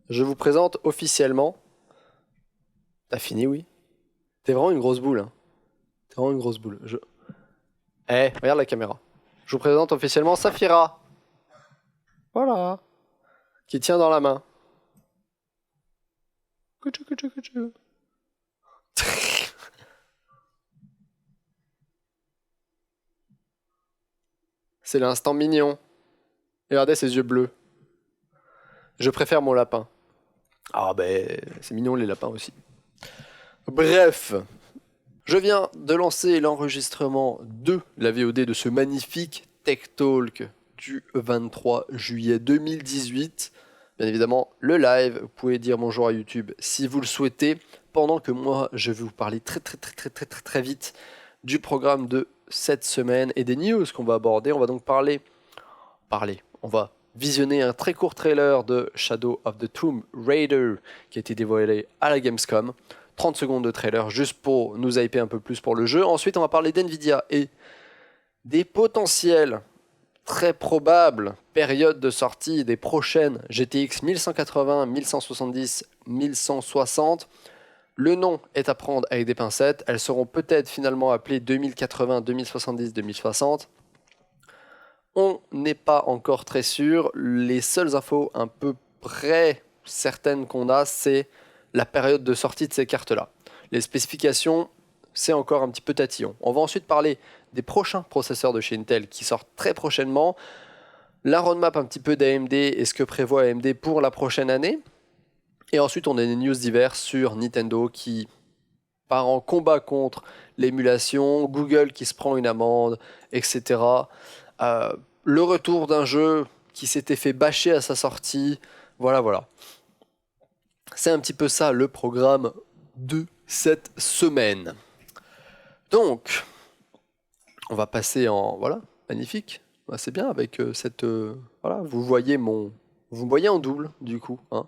Je vous présente officiellement... T'as fini, oui? T'es vraiment une grosse boule, hein. T'es vraiment une grosse boule. Regarde la caméra. Je vous présente officiellement Saphira. Voilà. Qui tient dans la main. Couchou, couchou, couchou. C'est l'instant mignon. Regardez ses yeux bleus. Je préfère mon lapin. Ah ben, c'est mignon les lapins aussi. Bref, je viens de lancer l'enregistrement de la VOD de ce magnifique Tech Talk du 23 juillet 2018. Bien évidemment, le live, vous pouvez dire bonjour à YouTube si vous le souhaitez, pendant que moi, je vais vous parler très vite du programme de cette semaine et des news qu'on va aborder. On va donc on va visionner un très court trailer de Shadow of the Tomb Raider qui a été dévoilé à la Gamescom. 30 secondes de trailer juste pour nous hyper un peu plus pour le jeu. Ensuite, on va parler d'NVIDIA et des potentiels très probables périodes de sortie des prochaines GTX 1180, 1170, 1160. Le nom est à prendre avec des pincettes. Elles seront peut-être finalement appelées 2080, 2070, 2060. On n'est pas encore très sûr. Les seules infos un peu près certaines qu'on a, c'est la période de sortie de ces cartes-là. Les spécifications, c'est encore un petit peu tatillon. On va ensuite parler des prochains processeurs de chez Intel qui sortent très prochainement. La roadmap un petit peu d'AMD et ce que prévoit AMD pour la prochaine année. Et ensuite, on a des news diverses sur Nintendo qui part en combat contre l'émulation, Google qui se prend une amende, etc. Le retour d'un jeu qui s'était fait bâcher à sa sortie. Voilà. C'est un petit peu ça le programme de cette semaine. Donc, on va passer en... Voilà, magnifique. C'est bien avec cette... voilà, vous me voyez en double, du coup. Hein.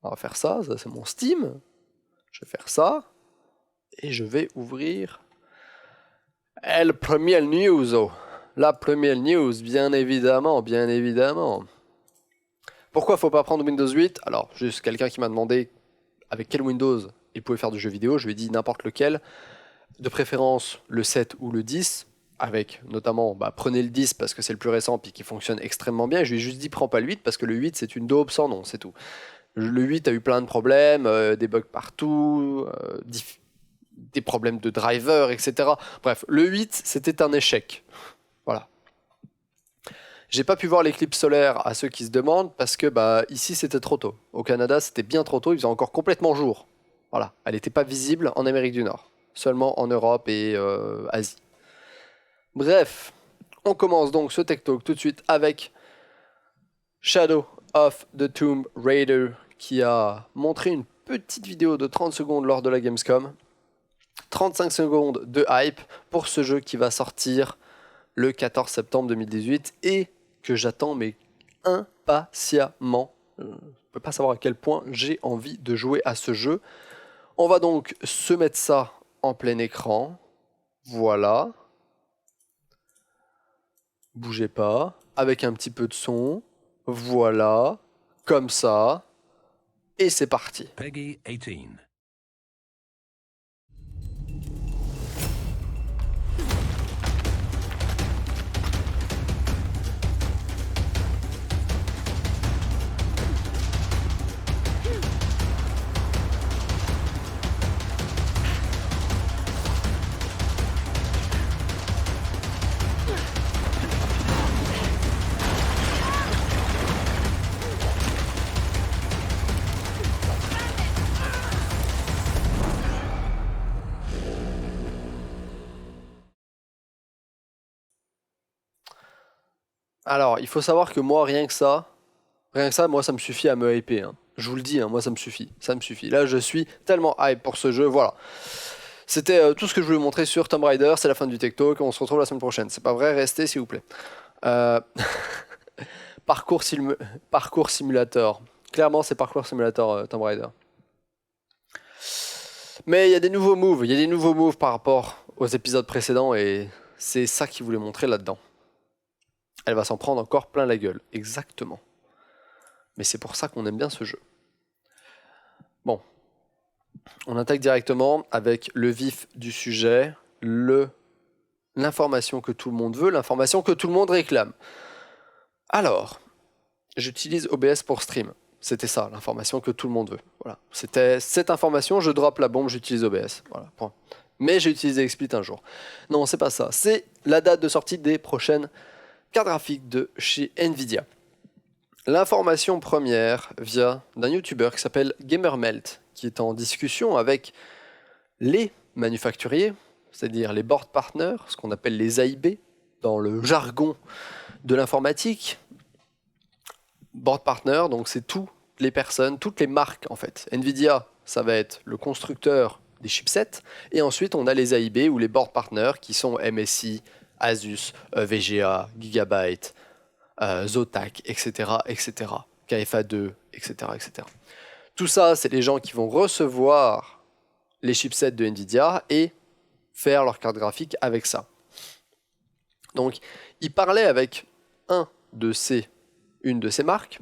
On va faire ça c'est mon Steam. Je vais faire ça. Et je vais ouvrir... La première news. La première news, bien évidemment. Pourquoi faut pas prendre Windows 8? Alors, juste quelqu'un qui m'a demandé avec quel Windows il pouvait faire du jeu vidéo. Je lui ai dit n'importe lequel. De préférence le 7 ou le 10. Avec notamment, prenez le 10 parce que c'est le plus récent et qui fonctionne extrêmement bien. Et je lui ai juste dit prends pas le 8 parce que le 8 c'est une daube sans nom, c'est tout. Le 8 a eu plein de problèmes, des bugs partout, des problèmes de driver, etc. Bref, le 8 c'était un échec. Voilà. J'ai pas pu voir l'éclipse solaire à ceux qui se demandent parce que ici c'était trop tôt. Au Canada c'était bien trop tôt, il faisait encore complètement jour. Voilà, elle n'était pas visible en Amérique du Nord, seulement en Europe et Asie. Bref, on commence donc ce Tech Talk tout de suite avec Shadow of the Tomb Raider qui a montré une petite vidéo de 30 secondes lors de la Gamescom. 35 secondes de hype pour ce jeu qui va sortir le 14 septembre 2018 et que j'attends mais impatiemment. Je ne peux pas savoir à quel point j'ai envie de jouer à ce jeu. On va donc se mettre ça en plein écran. Voilà. Bougez pas. Avec un petit peu de son. Voilà. Comme ça. Et c'est parti. Peggy 18. Alors, il faut savoir que moi, rien que ça, moi, ça me suffit à me hyper. Hein. Je vous le dis, hein, moi, ça me suffit. Là, je suis tellement hype pour ce jeu. Voilà. C'était tout ce que je voulais vous montrer sur Tomb Raider. C'est la fin du Tech Talk. On se retrouve la semaine prochaine. C'est pas vrai, restez, s'il vous plaît. Parcours simulator. Clairement, c'est parcours simulator Tomb Raider. Mais il y a des nouveaux moves. Par rapport aux épisodes précédents et c'est ça qu'ils voulaient montrer là-dedans. Elle va s'en prendre encore plein la gueule. Exactement. Mais c'est pour ça qu'on aime bien ce jeu. Bon, on attaque directement avec le vif du sujet, l'information que tout le monde veut, l'information que tout le monde réclame. Alors, j'utilise OBS pour stream. C'était ça, l'information que tout le monde veut. Voilà. C'était cette information, je drop la bombe, j'utilise OBS. Voilà, point. Mais j'ai utilisé XSplit un jour. Non, c'est pas ça. C'est la date de sortie des prochaines cartes graphiques de chez Nvidia. L'information première vient d'un YouTuber qui s'appelle GamerMelt, qui est en discussion avec les manufacturiers, c'est-à-dire les board partners, ce qu'on appelle les AIB dans le jargon de l'informatique. Board partner, donc c'est toutes les personnes, toutes les marques en fait. Nvidia, ça va être le constructeur des chipsets, et ensuite on a les AIB ou les board partners qui sont MSI, Asus, VGA, Gigabyte, Zotac, etc., etc., KFA2, etc., etc. Tout ça, c'est les gens qui vont recevoir les chipsets de Nvidia et faire leur carte graphique avec ça. Donc, il parlait avec une de ces marques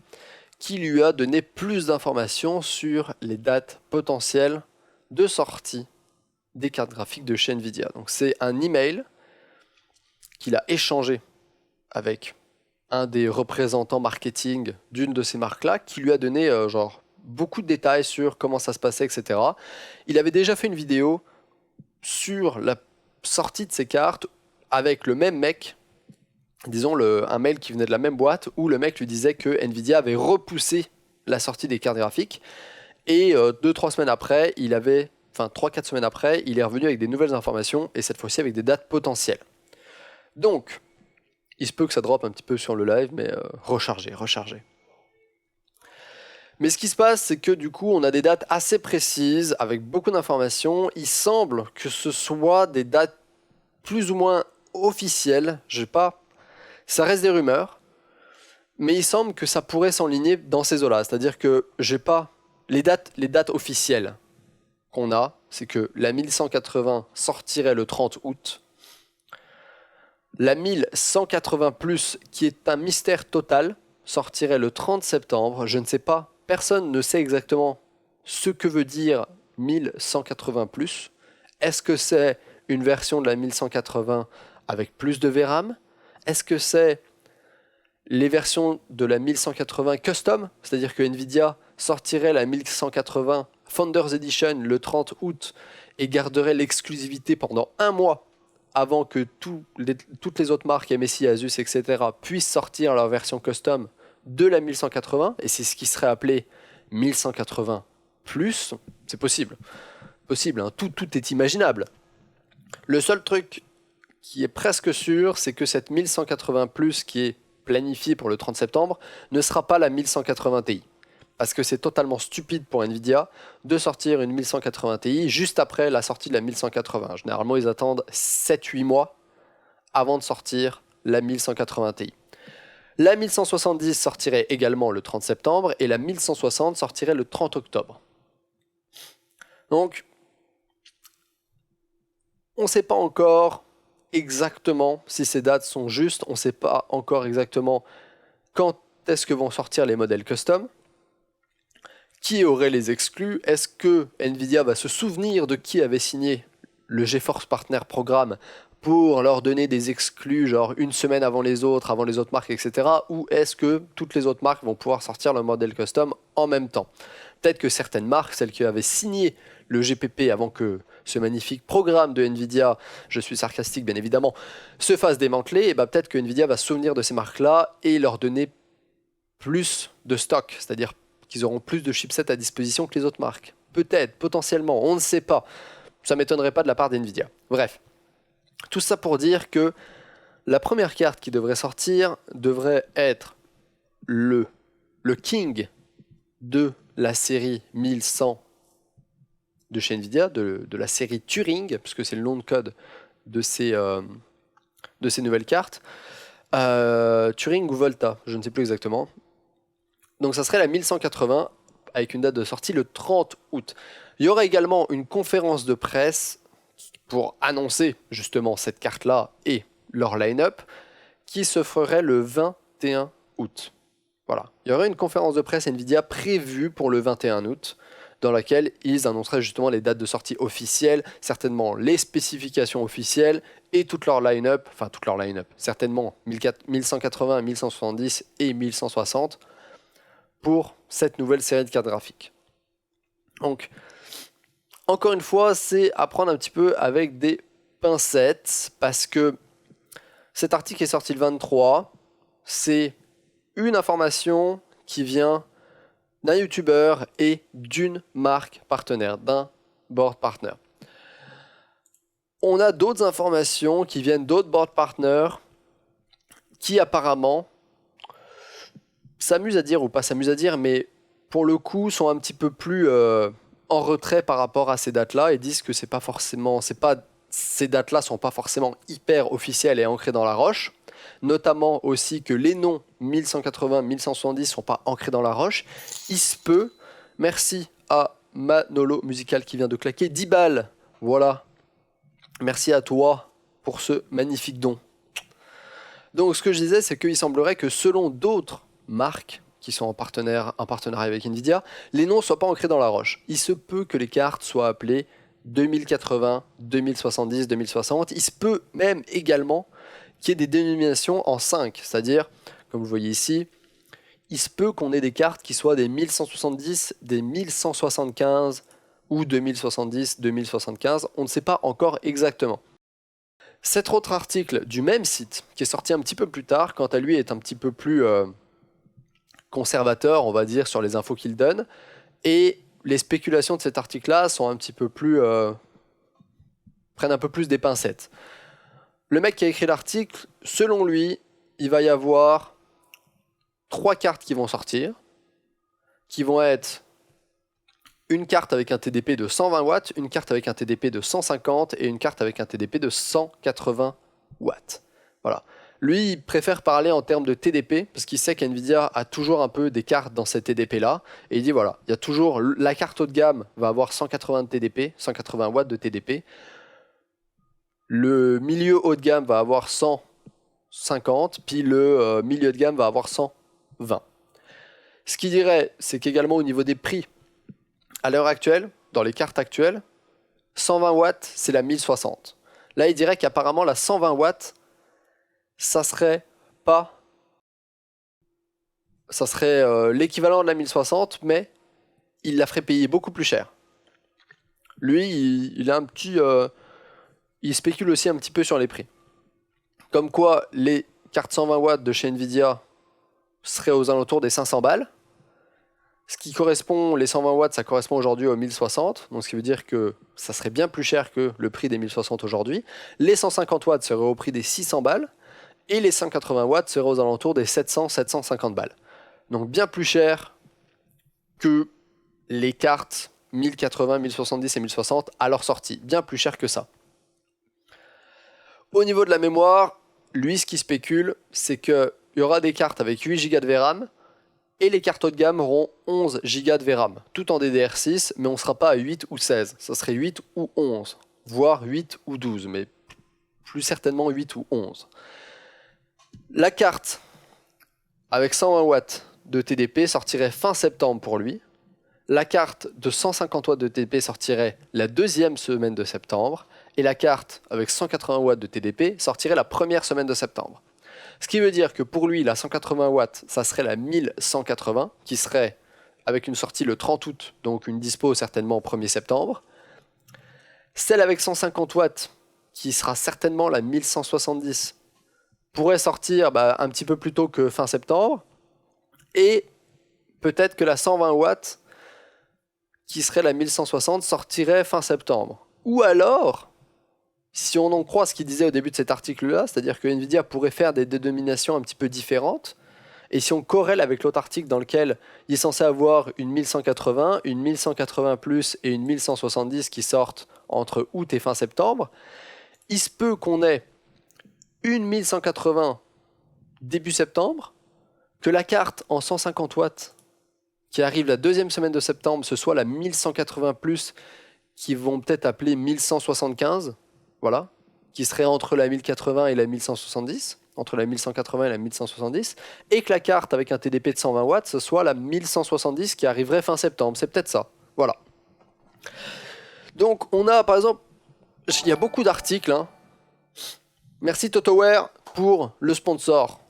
qui lui a donné plus d'informations sur les dates potentielles de sortie des cartes graphiques de chez Nvidia. Donc, c'est un email qu'il a échangé avec un des représentants marketing d'une de ces marques-là qui lui a donné beaucoup de détails sur comment ça se passait, etc. Il avait déjà fait une vidéo sur la sortie de ces cartes avec le même mec, disons un mail qui venait de la même boîte, où le mec lui disait que Nvidia avait repoussé la sortie des cartes graphiques, et 2-3 semaines après, 3-4 semaines après, il est revenu avec des nouvelles informations, et cette fois-ci avec des dates potentielles. Donc, il se peut que ça drop un petit peu sur le live, mais rechargez. Mais ce qui se passe, c'est que du coup, on a des dates assez précises, avec beaucoup d'informations. Il semble que ce soit des dates plus ou moins officielles. Ça reste des rumeurs, mais il semble que ça pourrait s'enligner dans ces eaux-là. C'est-à-dire que j'ai pas les dates officielles qu'on a, c'est que la 1180 sortirait le 30 août. La 1180 Plus, qui est un mystère total, sortirait le 30 septembre. Je ne sais pas, personne ne sait exactement ce que veut dire 1180 Plus. Est-ce que c'est une version de la 1180 avec plus de VRAM? Est-ce que c'est les versions de la 1180 custom? C'est-à-dire que Nvidia sortirait la 1180 Founders Edition le 30 août et garderait l'exclusivité pendant un mois avant que toutes les autres marques, MSI, Asus, etc., puissent sortir leur version custom de la 1180, et c'est ce qui serait appelé 1180 Plus. C'est possible. Hein. Tout est imaginable. Le seul truc qui est presque sûr, c'est que cette 1180 Plus qui est planifiée pour le 30 septembre ne sera pas la 1180 Ti. Parce que c'est totalement stupide pour Nvidia de sortir une 1180 Ti juste après la sortie de la 1180. Généralement, ils attendent 7-8 mois avant de sortir la 1180 Ti. La 1170 sortirait également le 30 septembre et la 1160 sortirait le 30 octobre. Donc, on ne sait pas encore exactement si ces dates sont justes, on ne sait pas encore exactement quand est-ce que vont sortir les modèles custom. Qui aurait les exclus? Est-ce que Nvidia va se souvenir de qui avait signé le GeForce Partner Programme pour leur donner des exclus, genre une semaine avant les autres marques, etc. Ou est-ce que toutes les autres marques vont pouvoir sortir le modèle custom en même temps? Peut-être que certaines marques, celles qui avaient signé le GPP avant que ce magnifique programme de Nvidia, je suis sarcastique bien évidemment, se fasse démanteler, et peut-être que Nvidia va se souvenir de ces marques-là et leur donner plus de stock, c'est-à-dire qu'ils auront plus de chipsets à disposition que les autres marques. Peut-être, potentiellement, on ne sait pas. Ça ne m'étonnerait pas de la part d'Nvidia. Bref, tout ça pour dire que la première carte qui devrait sortir devrait être le King de la série 1100 de chez Nvidia, de la série Turing, puisque c'est le nom de code de ces nouvelles cartes. Turing ou Volta, je ne sais plus exactement. Donc ça serait la 1180 avec une date de sortie le 30 août. Il y aura également une conférence de presse pour annoncer justement cette carte-là et leur line-up qui se ferait le 21 août. Voilà. Il y aurait une conférence de presse Nvidia prévue pour le 21 août, dans laquelle ils annonceraient justement les dates de sortie officielles, certainement les spécifications officielles et toute leur line-up, certainement 1180, 1170 et 1160 pour cette nouvelle série de cartes graphiques. Donc, encore une fois, c'est à prendre un petit peu avec des pincettes, parce que cet article est sorti le 23, c'est une information qui vient d'un YouTuber et d'une marque partenaire, d'un board partner. On a d'autres informations qui viennent d'autres board partners qui apparemment s'amusent à dire, ou pas s'amusent à dire, mais pour le coup sont un petit peu plus en retrait par rapport à ces dates-là et disent que ces dates-là sont pas forcément hyper officielles et ancrées dans la roche. Notamment aussi que les noms 1180, 1170 sont pas ancrés dans la roche. Il se peut, merci à Manolo Musical qui vient de claquer 10 balles. Voilà. Merci à toi pour ce magnifique don. Donc ce que je disais, c'est qu'il semblerait que selon d'autres marques qui sont en partenariat avec Nvidia, les noms ne soient pas ancrés dans la roche. Il se peut que les cartes soient appelées 2080, 2070, 2060. Il se peut même également qu'il y ait des dénominations en 5, c'est-à-dire, comme vous voyez ici, il se peut qu'on ait des cartes qui soient des 1170, des 1175 ou 2070, 2075, on ne sait pas encore exactement. Cet autre article du même site, qui est sorti un petit peu plus tard, quant à lui est un petit peu plus conservateur, on va dire, sur les infos qu'il donne, et les spéculations de cet article-là sont un petit peu plus... prennent un peu plus des pincettes. Le mec qui a écrit l'article, selon lui, il va y avoir 3 cartes qui vont sortir, qui vont être une carte avec un TDP de 120 watts, une carte avec un TDP de 150 et une carte avec un TDP de 180 watts. Voilà. Lui, il préfère parler en termes de TDP, parce qu'il sait qu'NVIDIA a toujours un peu des cartes dans ces TDP-là, et il dit voilà, il y a toujours, la carte haut de gamme va avoir 180 de TDP, 180 watts de TDP, le milieu haut de gamme va avoir 150, puis le milieu de gamme va avoir 120. Ce qu'il dirait, c'est qu'également au niveau des prix, à l'heure actuelle, dans les cartes actuelles, 120 watts, c'est la 1060. Là, il dirait qu'apparemment, la 120 watts, ça serait l'équivalent de la 1060, mais il la ferait payer beaucoup plus cher. Lui, il a un petit... il spécule aussi un petit peu sur les prix. Comme quoi, les cartes 120 watts de chez Nvidia seraient aux alentours des 500 balles. Ce qui correspond, les 120 watts, ça correspond aujourd'hui aux 1060. Donc ce qui veut dire que ça serait bien plus cher que le prix des 1060 aujourd'hui. Les 150 watts seraient au prix des 600 balles. Et les 180 watts seraient aux alentours des 700-750 balles. Donc bien plus cher que les cartes 1080, 1070 et 1060 à leur sortie. Bien plus cher que ça. Au niveau de la mémoire, lui, ce qui spécule, c'est qu'il y aura des cartes avec 8 Go de VRAM et les cartes haut de gamme auront 11 Go de VRAM, tout en DDR6, mais on ne sera pas à 8 ou 16. Ça serait 8 ou 11, voire 8 ou 12, mais plus certainement 8 ou 11. La carte avec 120 watts de TDP sortirait fin septembre pour lui. La carte de 150 watts de TDP sortirait la deuxième semaine de septembre. Et la carte avec 180 watts de TDP sortirait la première semaine de septembre. Ce qui veut dire que pour lui, la 180 watts, ça serait la 1180, qui serait avec une sortie le 30 août, donc une dispo certainement au 1er septembre. Celle avec 150 watts, qui sera certainement la 1170, pourrait sortir un petit peu plus tôt que fin septembre. Et peut-être que la 120 watts, qui serait la 1160, sortirait fin septembre. Ou alors... si on en croit ce qu'il disait au début de cet article-là, c'est-à-dire que Nvidia pourrait faire des dénominations un petit peu différentes, et si on corrèle avec l'autre article dans lequel il est censé avoir une 1180, une 1180 plus et une 1170 qui sortent entre août et fin septembre, il se peut qu'on ait une 1180 début septembre, que la carte en 150 watts qui arrive la deuxième semaine de septembre, ce soit la 1180 plus qui vont peut-être appeler 1175, voilà, qui serait entre la 1080 et la 1170. entre la 1180 et la 1170, et que la carte avec un TDP de 120 watts, ce soit la 1170 qui arriverait fin septembre. C'est peut-être ça. Voilà. Donc on a par exemple, il y a beaucoup d'articles. Hein. Merci TotoWare pour le sponsor.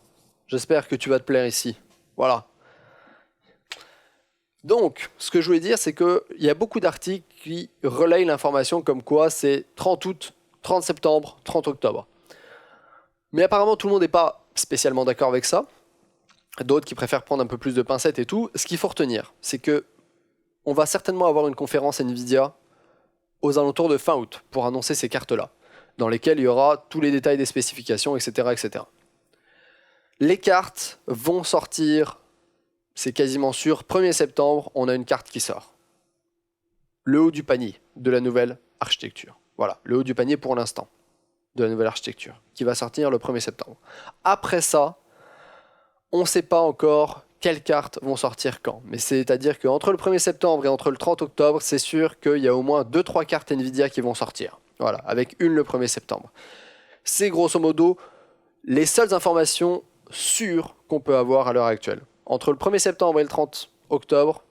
J'espère que tu vas te plaire ici. Voilà. Donc, ce que je voulais dire, c'est qu'il y a beaucoup d'articles qui relayent l'information comme quoi c'est 30 août, 30 septembre, 30 octobre. Mais apparemment, tout le monde n'est pas spécialement d'accord avec ça. D'autres qui préfèrent prendre un peu plus de pincettes et tout. Ce qu'il faut retenir, c'est que on va certainement avoir une conférence Nvidia aux alentours de fin août pour annoncer ces cartes-là, dans lesquelles il y aura tous les détails des spécifications, etc., etc. Les cartes vont sortir, c'est quasiment sûr, 1er septembre, on a une carte qui sort. Le haut du panier de la nouvelle architecture. Voilà, le haut du panier pour l'instant de la nouvelle architecture, qui va sortir le 1er septembre. Après ça, on ne sait pas encore quelles cartes vont sortir quand. Mais c'est-à-dire qu'entre le 1er septembre et entre le 30 octobre, c'est sûr qu'il y a au moins 2-3 cartes Nvidia qui vont sortir. Voilà, avec une le 1er septembre. C'est grosso modo les seules informations sûres qu'on peut avoir à l'heure actuelle. Entre le 1er septembre et le 30 octobre,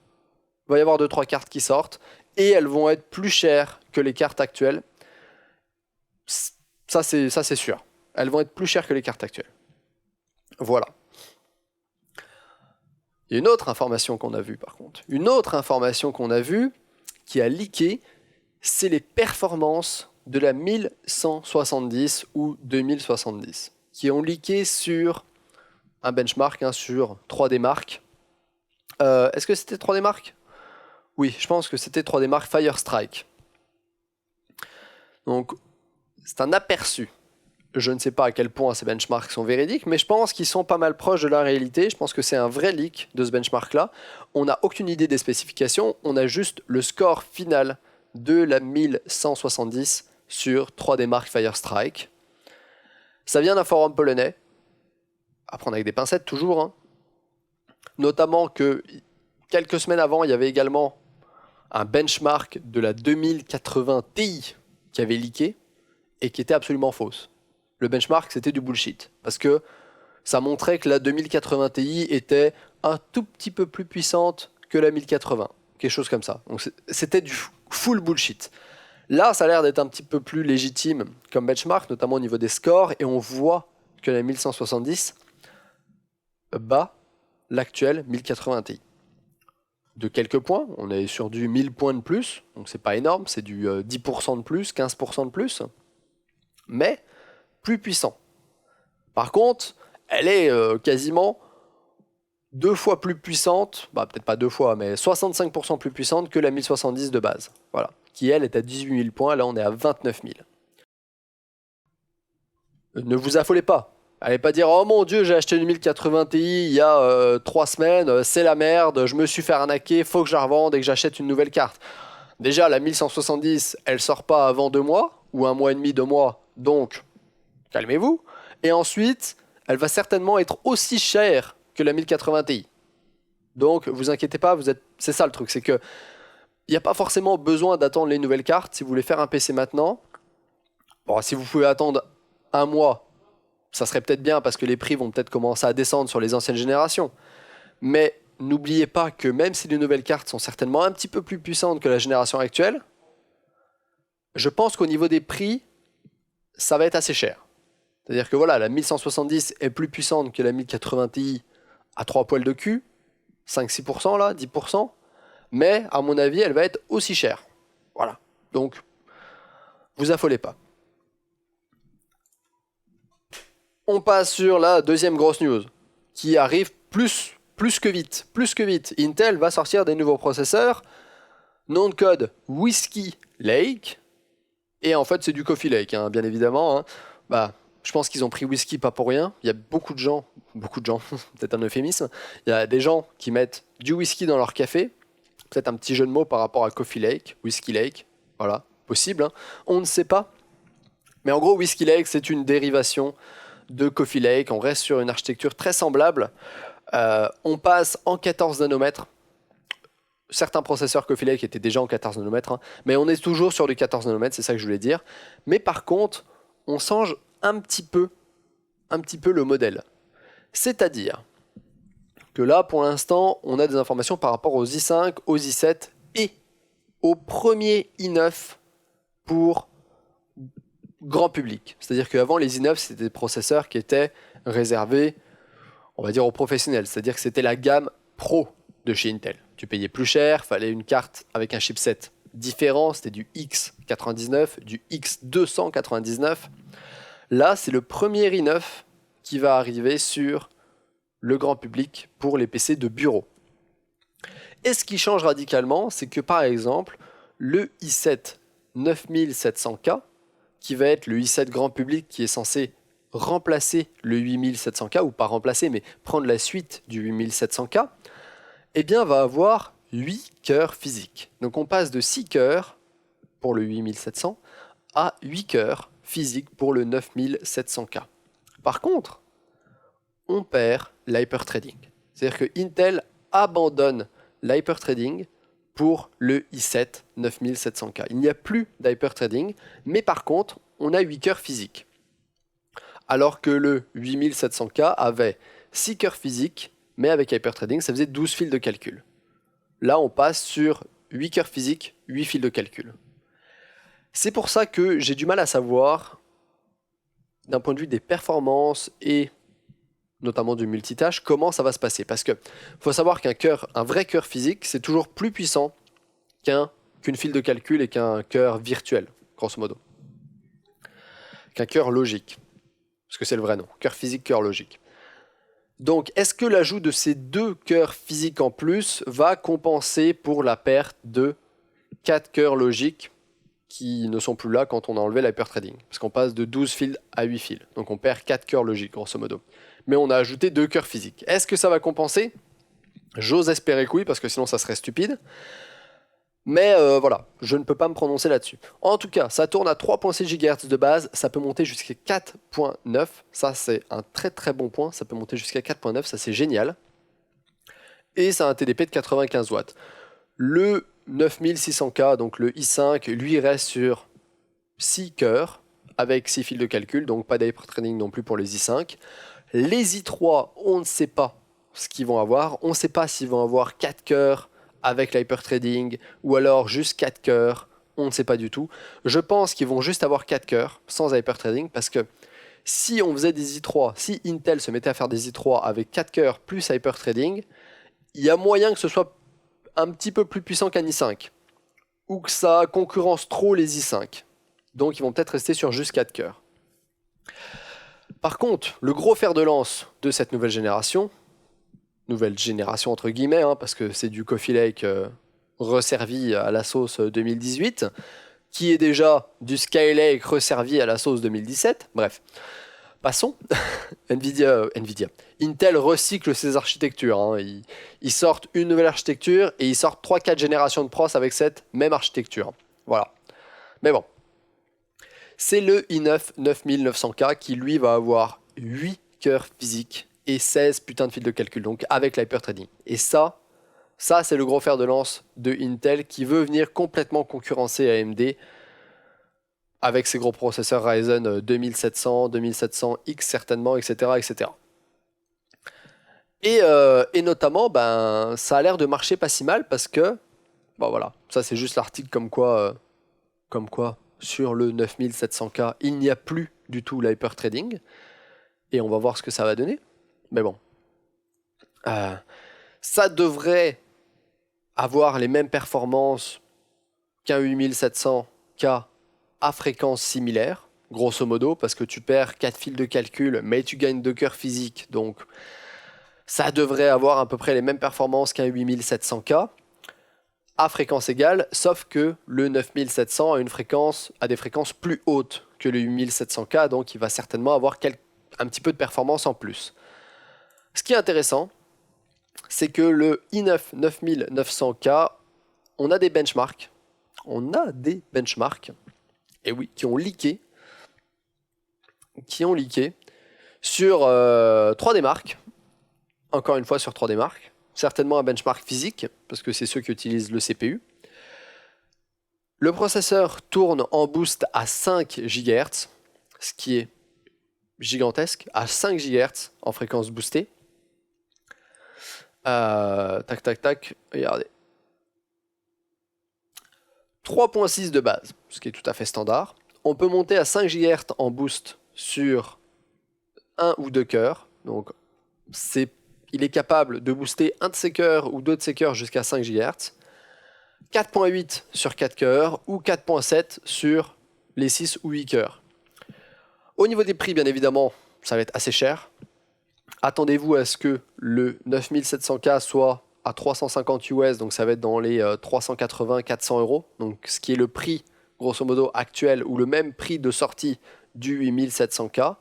il va y avoir 2-3 cartes qui sortent, et elles vont être plus chères que les cartes actuelles. Ça c'est sûr. Elles vont être plus chères que les cartes actuelles. Voilà. Il y a une autre information qu'on a vue par contre. Une autre information qu'on a vue, qui a leaké, c'est les performances de la 1170 ou 2070, qui ont leaké sur un benchmark, hein, sur 3D Mark. Est-ce que c'était 3D Mark ? Oui, je pense que c'était 3D Mark Firestrike. Donc, c'est un aperçu. Je ne sais pas à quel point ces benchmarks sont véridiques, mais je pense qu'ils sont pas mal proches de la réalité. Je pense que c'est un vrai leak de ce benchmark-là. On n'a aucune idée des spécifications, on a juste le score final de la 1170 sur 3D Mark Firestrike. Ça vient d'un forum polonais, à prendre avec des pincettes toujours, hein. Notamment que quelques semaines avant, il y avait également un benchmark de la 2080 Ti qui avait leaké et qui était absolument fausse. Le benchmark, c'était du bullshit, parce que ça montrait que la 2080 Ti était un tout petit peu plus puissante que la 1080, quelque chose comme ça. Donc c'était du full bullshit. Là, ça a l'air d'être un petit peu plus légitime comme benchmark, notamment au niveau des scores, et on voit que la 1170 bat l'actuelle 1080 Ti. De quelques points, on est sur du 1000 points de plus, donc c'est pas énorme, c'est du 10% de plus, 15% de plus, mais plus puissant. Par contre, elle est quasiment 2 fois plus puissante, bah peut-être pas 2 fois, mais 65% plus puissante que la 1070 de base, voilà, qui elle est à 18 000 points, là on est à 29 000. Ne vous affolez pas. Allez pas dire « Oh mon Dieu, j'ai acheté une 1080 Ti il y a 3 semaines, c'est la merde, je me suis fait arnaquer, faut que je la revende et que j'achète une nouvelle carte. » Déjà, la 1170, elle sort pas avant 2 mois, ou 1 mois et demi, 2 mois, donc calmez-vous. Et ensuite, elle va certainement être aussi chère que la 1080 Ti. Donc, vous inquiétez pas, c'est ça le truc, c'est que il n'y a pas forcément besoin d'attendre les nouvelles cartes si vous voulez faire un PC maintenant. Bon, si vous pouvez attendre 1 mois, ça serait peut-être bien parce que les prix vont peut-être commencer à descendre sur les anciennes générations. Mais n'oubliez pas que même si les nouvelles cartes sont certainement un petit peu plus puissantes que la génération actuelle, je pense qu'au niveau des prix, ça va être assez cher. C'est-à-dire que voilà, la 1170 est plus puissante que la 1080 Ti à 3 poils de cul, 5-6% là, 10%, mais à mon avis, elle va être aussi chère. Voilà. Donc, vous affolez pas. On passe sur la deuxième grosse news, qui arrive plus que vite. Intel va sortir des nouveaux processeurs, nom de code Whiskey Lake, et en fait c'est du Coffee Lake, hein, bien évidemment. Hein. Bah, je pense qu'ils ont pris whisky pas pour rien. Il y a beaucoup de gens, peut-être un euphémisme, il y a des gens qui mettent du whisky dans leur café, peut-être un petit jeu de mots par rapport à Coffee Lake, Whiskey Lake, voilà, possible, hein. On ne sait pas. Mais en gros, Whiskey Lake, c'est une dérivation de Coffee Lake. On reste sur une architecture très semblable. On passe en 14 nanomètres. Certains processeurs Coffee Lake étaient déjà en 14 nanomètres, hein, mais on est toujours sur du 14 nanomètres, c'est ça que je voulais dire. Mais par contre, on change un petit peu un petit peu le modèle. C'est-à-dire que là, pour l'instant, on a des informations par rapport aux i5, aux i7 et au premier i9 pour grand public. C'est-à-dire qu'avant, les i9, c'était des processeurs qui étaient réservés, on va dire, aux professionnels. C'est-à-dire que c'était la gamme Pro de chez Intel. Tu payais plus cher, fallait une carte avec un chipset différent, c'était du X99, du X299. Là, c'est le premier i9 qui va arriver sur le grand public pour les PC de bureau. Et ce qui change radicalement, c'est que par exemple, le i7 9700K, qui va être le i7 grand public qui est censé remplacer le 8700K, ou pas remplacer, mais prendre la suite du 8700K, eh bien, va avoir 8 cœurs physiques. Donc on passe de 6 cœurs pour le 8700 à 8 cœurs physiques pour le 9700K. Par contre, on perd l'hyperthreading. C'est-à-dire que Intel abandonne l'hyperthreading pour le i7 9700K. Il n'y a plus d'hyperthreading, mais par contre, on a 8 cœurs physiques. Alors que le 8700K avait 6 cœurs physiques, mais avec hyperthreading, ça faisait 12 fils de calcul. Là, on passe sur 8 cœurs physiques, 8 fils de calcul. C'est pour ça que j'ai du mal à savoir, d'un point de vue des performances et notamment du multitâche, comment ça va se passer. Parce que faut savoir un vrai cœur physique, c'est toujours plus puissant qu'une file de calcul et qu'un cœur virtuel, grosso modo. Qu'un cœur logique. Parce que c'est le vrai nom. Cœur physique, cœur logique. Donc, est-ce que l'ajout de ces 2 cœurs physiques en plus va compenser pour la perte de 4 cœurs logiques qui ne sont plus là quand on a enlevé l'hyperthreading? Parce qu'on passe de 12 fils à 8 fils. Donc on perd 4 cœurs logiques, grosso modo. Mais on a ajouté 2 cœurs physiques. Est-ce que ça va compenser? J'ose espérer que oui, parce que sinon ça serait stupide. Mais voilà, je ne peux pas me prononcer là-dessus. En tout cas, ça tourne à 3.6 GHz de base, ça peut monter jusqu'à 4.9. Ça, c'est un très très bon point. Ça peut monter jusqu'à 4.9, ça c'est génial. Et ça a un TDP de 95 watts. Le 9600K, donc le i5, lui reste sur 6 cœurs, avec 6 fils de calcul, donc pas d'hyperthreading non plus pour les i5. Les i3, on ne sait pas ce qu'ils vont avoir. On ne sait pas s'ils vont avoir 4 cœurs avec l'hyperthreading ou alors juste 4 cœurs. On ne sait pas du tout. Je pense qu'ils vont juste avoir 4 cœurs sans hyperthreading parce que si on faisait des i3, si Intel se mettait à faire des i3 avec 4 cœurs plus hyperthreading, il y a moyen que ce soit un petit peu plus puissant qu'un i5 ou que ça concurrence trop les i5. Donc ils vont peut-être rester sur juste 4 cœurs. Par contre, le gros fer de lance de cette nouvelle génération entre guillemets, parce que c'est du Coffee Lake resservi à la sauce 2018, qui est déjà du Skylake resservi à la sauce 2017, bref. Passons, Intel recycle ses architectures, ils sortent une nouvelle architecture et ils sortent 3-4 générations de pros avec cette même architecture, voilà. Mais bon, c'est le i9 9900K qui lui va avoir 8 cœurs physiques et 16 putains de fils de calcul, donc avec l'hyperthreading. Et ça c'est le gros fer de lance de Intel qui veut venir complètement concurrencer AMD avec ses gros processeurs Ryzen 2700, 2700X certainement, etc. etc. Et notamment, ça a l'air de marcher pas si mal parce que, voilà, ça c'est juste l'article comme quoi sur le 9700K, il n'y a plus du tout l'hyperthreading. Et on va voir ce que ça va donner. Mais bon. Ça devrait avoir les mêmes performances qu'un 8700K à fréquence similaire, grosso modo, parce que tu perds 4 fils de calcul, mais tu gagnes 2 cœurs physiques. Donc, ça devrait avoir à peu près les mêmes performances qu'un 8700K. À fréquence égale, sauf que le 9700 a des fréquences plus hautes que le 8700K, donc il va certainement avoir un petit peu de performance en plus. Ce qui est intéressant, c'est que le i9 9900K, on a des benchmarks, et oui, qui ont leaké sur 3D Mark, encore une fois sur 3D Mark, certainement un benchmark physique, parce que c'est ceux qui utilisent le CPU. Le processeur tourne en boost à 5 GHz, ce qui est gigantesque à 5 GHz en fréquence boostée. Tac, tac, tac, regardez. 3.6 de base, ce qui est tout à fait standard. On peut monter à 5 GHz en boost sur un ou deux cœurs. Donc, il est capable de booster un de ses cœurs ou deux de ses cœurs jusqu'à 5 GHz. 4.8 sur 4 cœurs ou 4.7 sur les 6 ou 8 cœurs. Au niveau des prix, bien évidemment, ça va être assez cher. Attendez-vous à ce que le 9700K soit à 350 US, donc ça va être dans les 380-400 euros, donc ce qui est le prix, grosso modo, actuel, ou le même prix de sortie du 8700K.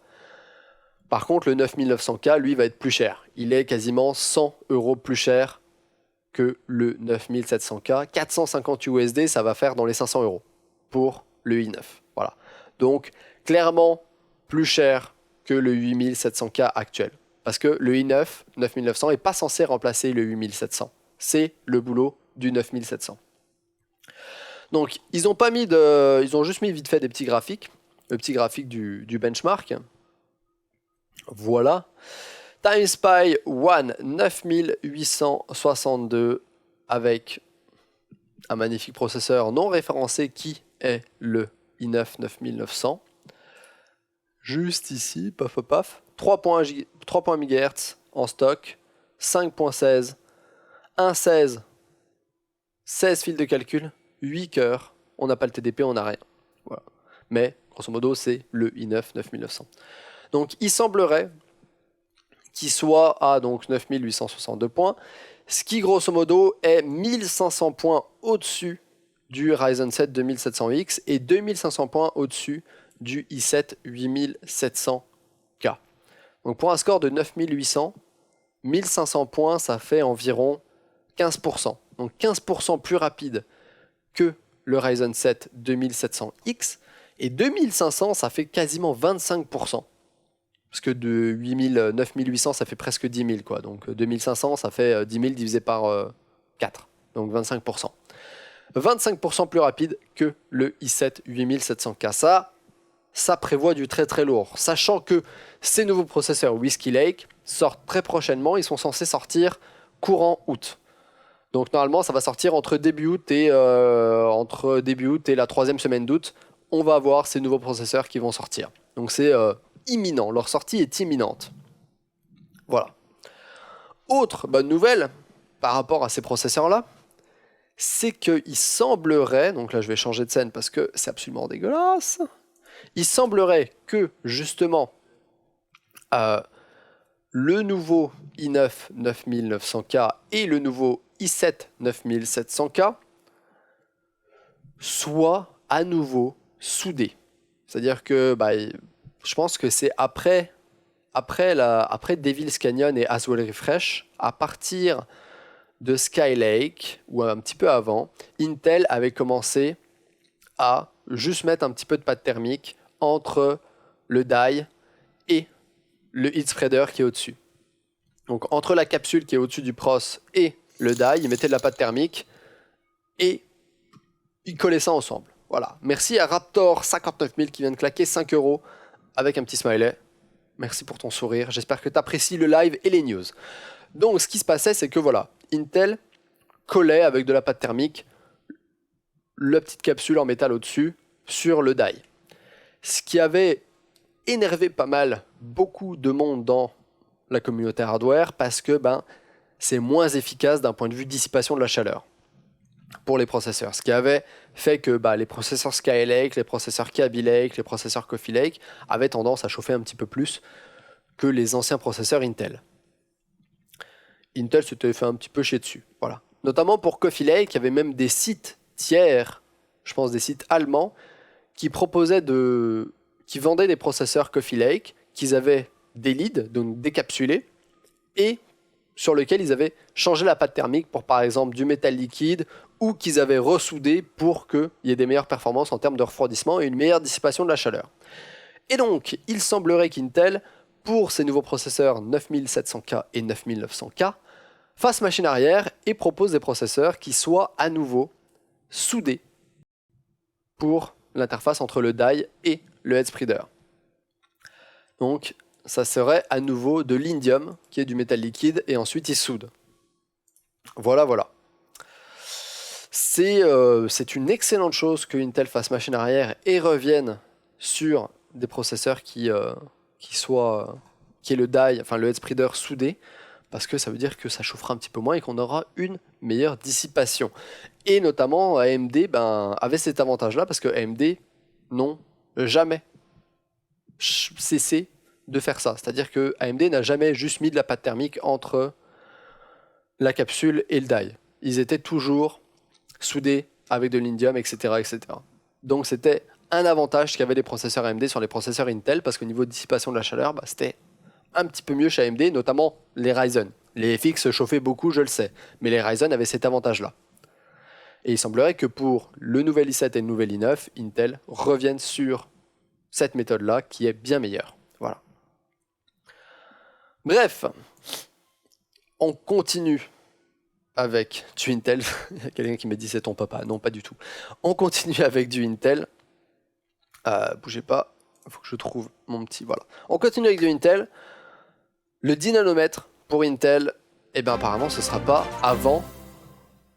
Par contre, le 9900K, lui, va être plus cher. Il est quasiment 100 euros plus cher que le 9700K. 450 USD, ça va faire dans les 500 euros pour le i9. Voilà. Donc, clairement, plus cher que le 8700K actuel. Parce que le i9 9900 n'est pas censé remplacer le 8700. C'est le boulot du 9700. Donc, ils ont juste mis vite fait des petits graphiques. Le petit graphique du benchmark. Voilà. TimeSpy One 9862 avec un magnifique processeur non référencé qui est le i9 9900. Juste ici, paf paf paf. 3.1 MHz en stock, 5.16, 1.16, 16 fils de calcul, 8 cœurs. On n'a pas le TDP, on n'a rien. Voilà. Mais, grosso modo, c'est le i9 9900. Donc, il semblerait qu'il soit à donc, 9862 points, ce qui, grosso modo, est 1500 points au-dessus du Ryzen 7 2700X et 2500 points au-dessus du i7 8700K. Donc pour un score de 9800, 1500 points, ça fait environ 15%. Donc 15% plus rapide que le Ryzen 7 2700X. Et 2500, ça fait quasiment 25%. Parce que de 9800, ça fait presque 10 000. Quoi. Donc 2500, ça fait 10 000 divisé par 4. Donc 25%. 25% plus rapide que le i7 8700K. Ça prévoit du très très lourd. Sachant que ces nouveaux processeurs Whiskey Lake sortent très prochainement. Ils sont censés sortir courant août. Donc normalement, ça va sortir entre début août et la 3e semaine d'août. On va avoir ces nouveaux processeurs qui vont sortir. Donc c'est imminent. Leur sortie est imminente. Voilà. Autre bonne nouvelle par rapport à ces processeurs-là, c'est qu'il semblerait, donc là je vais changer de scène parce que c'est absolument dégueulasse, il semblerait que justement le nouveau i9 9900K et le nouveau i7 9700K soient à nouveau soudés. C'est-à-dire que je pense que c'est après Devil's Canyon et Aswell Refresh, à partir de Skylake, ou un petit peu avant, Intel avait commencé à juste mettre un petit peu de pâte thermique entre le die et le heat spreader qui est au-dessus. Donc entre la capsule qui est au-dessus du pros et le die, ils mettaient de la pâte thermique et ils collaient ça ensemble. Voilà. Merci à Raptor 59000 qui vient de claquer 5 € avec un petit smiley. Merci pour ton sourire. J'espère que tu apprécies le live et les news. Donc ce qui se passait, c'est que voilà, Intel collait avec de la pâte thermique la petite capsule en métal au-dessus sur le die. Ce qui avait énervé pas mal beaucoup de monde dans la communauté hardware parce que c'est moins efficace d'un point de vue dissipation de la chaleur pour les processeurs. Ce qui avait fait que les processeurs Skylake, les processeurs Kaby Lake, les processeurs Coffee Lake avaient tendance à chauffer un petit peu plus que les anciens processeurs Intel. Intel s'était fait un petit peu chier dessus. Voilà. Notamment pour Coffee Lake, il y avait même des sites tiers, je pense des sites allemands, qui vendaient des processeurs Coffee Lake, qu'ils avaient des leads, donc décapsulés, et sur lesquels ils avaient changé la pâte thermique pour par exemple du métal liquide, ou qu'ils avaient ressoudé pour qu'il y ait des meilleures performances en termes de refroidissement et une meilleure dissipation de la chaleur. Et donc, il semblerait qu'Intel, pour ces nouveaux processeurs 9700K et 9900K, fasse machine arrière et propose des processeurs qui soient à nouveau soudés pour l'interface entre le die et le head spreader. Donc ça serait à nouveau de l'indium, qui est du métal liquide, et ensuite ils soudent. Voilà, voilà. C'est une excellente chose que Intel fasse machine arrière et revienne sur des processeurs qui est le die, enfin le head spreader soudé, parce que ça veut dire que ça chauffera un petit peu moins et qu'on aura une meilleure dissipation. Et notamment AMD avait cet avantage-là, parce que AMD n'ont jamais cessé de faire ça. C'est-à-dire que AMD n'a jamais juste mis de la pâte thermique entre la capsule et le die. Ils étaient toujours soudés avec de l'indium, etc., etc. Donc c'était un avantage qu'avaient les processeurs AMD sur les processeurs Intel, parce qu'au niveau de dissipation de la chaleur, c'était un petit peu mieux chez AMD, notamment les Ryzen. Les FX chauffaient beaucoup, je le sais, mais les Ryzen avaient cet avantage-là. Et il semblerait que pour le nouvel i7 et le nouvel i9, Intel revienne sur cette méthode-là, qui est bien meilleure. Voilà. Bref, on continue avec du Intel. Il y a quelqu'un qui m'a dit c'est ton papa. Non, pas du tout. On continue avec du Intel. Bougez pas, il faut que je trouve mon petit... Voilà. On continue avec du Intel. Le 10 nanomètres pour Intel, apparemment ce sera pas avant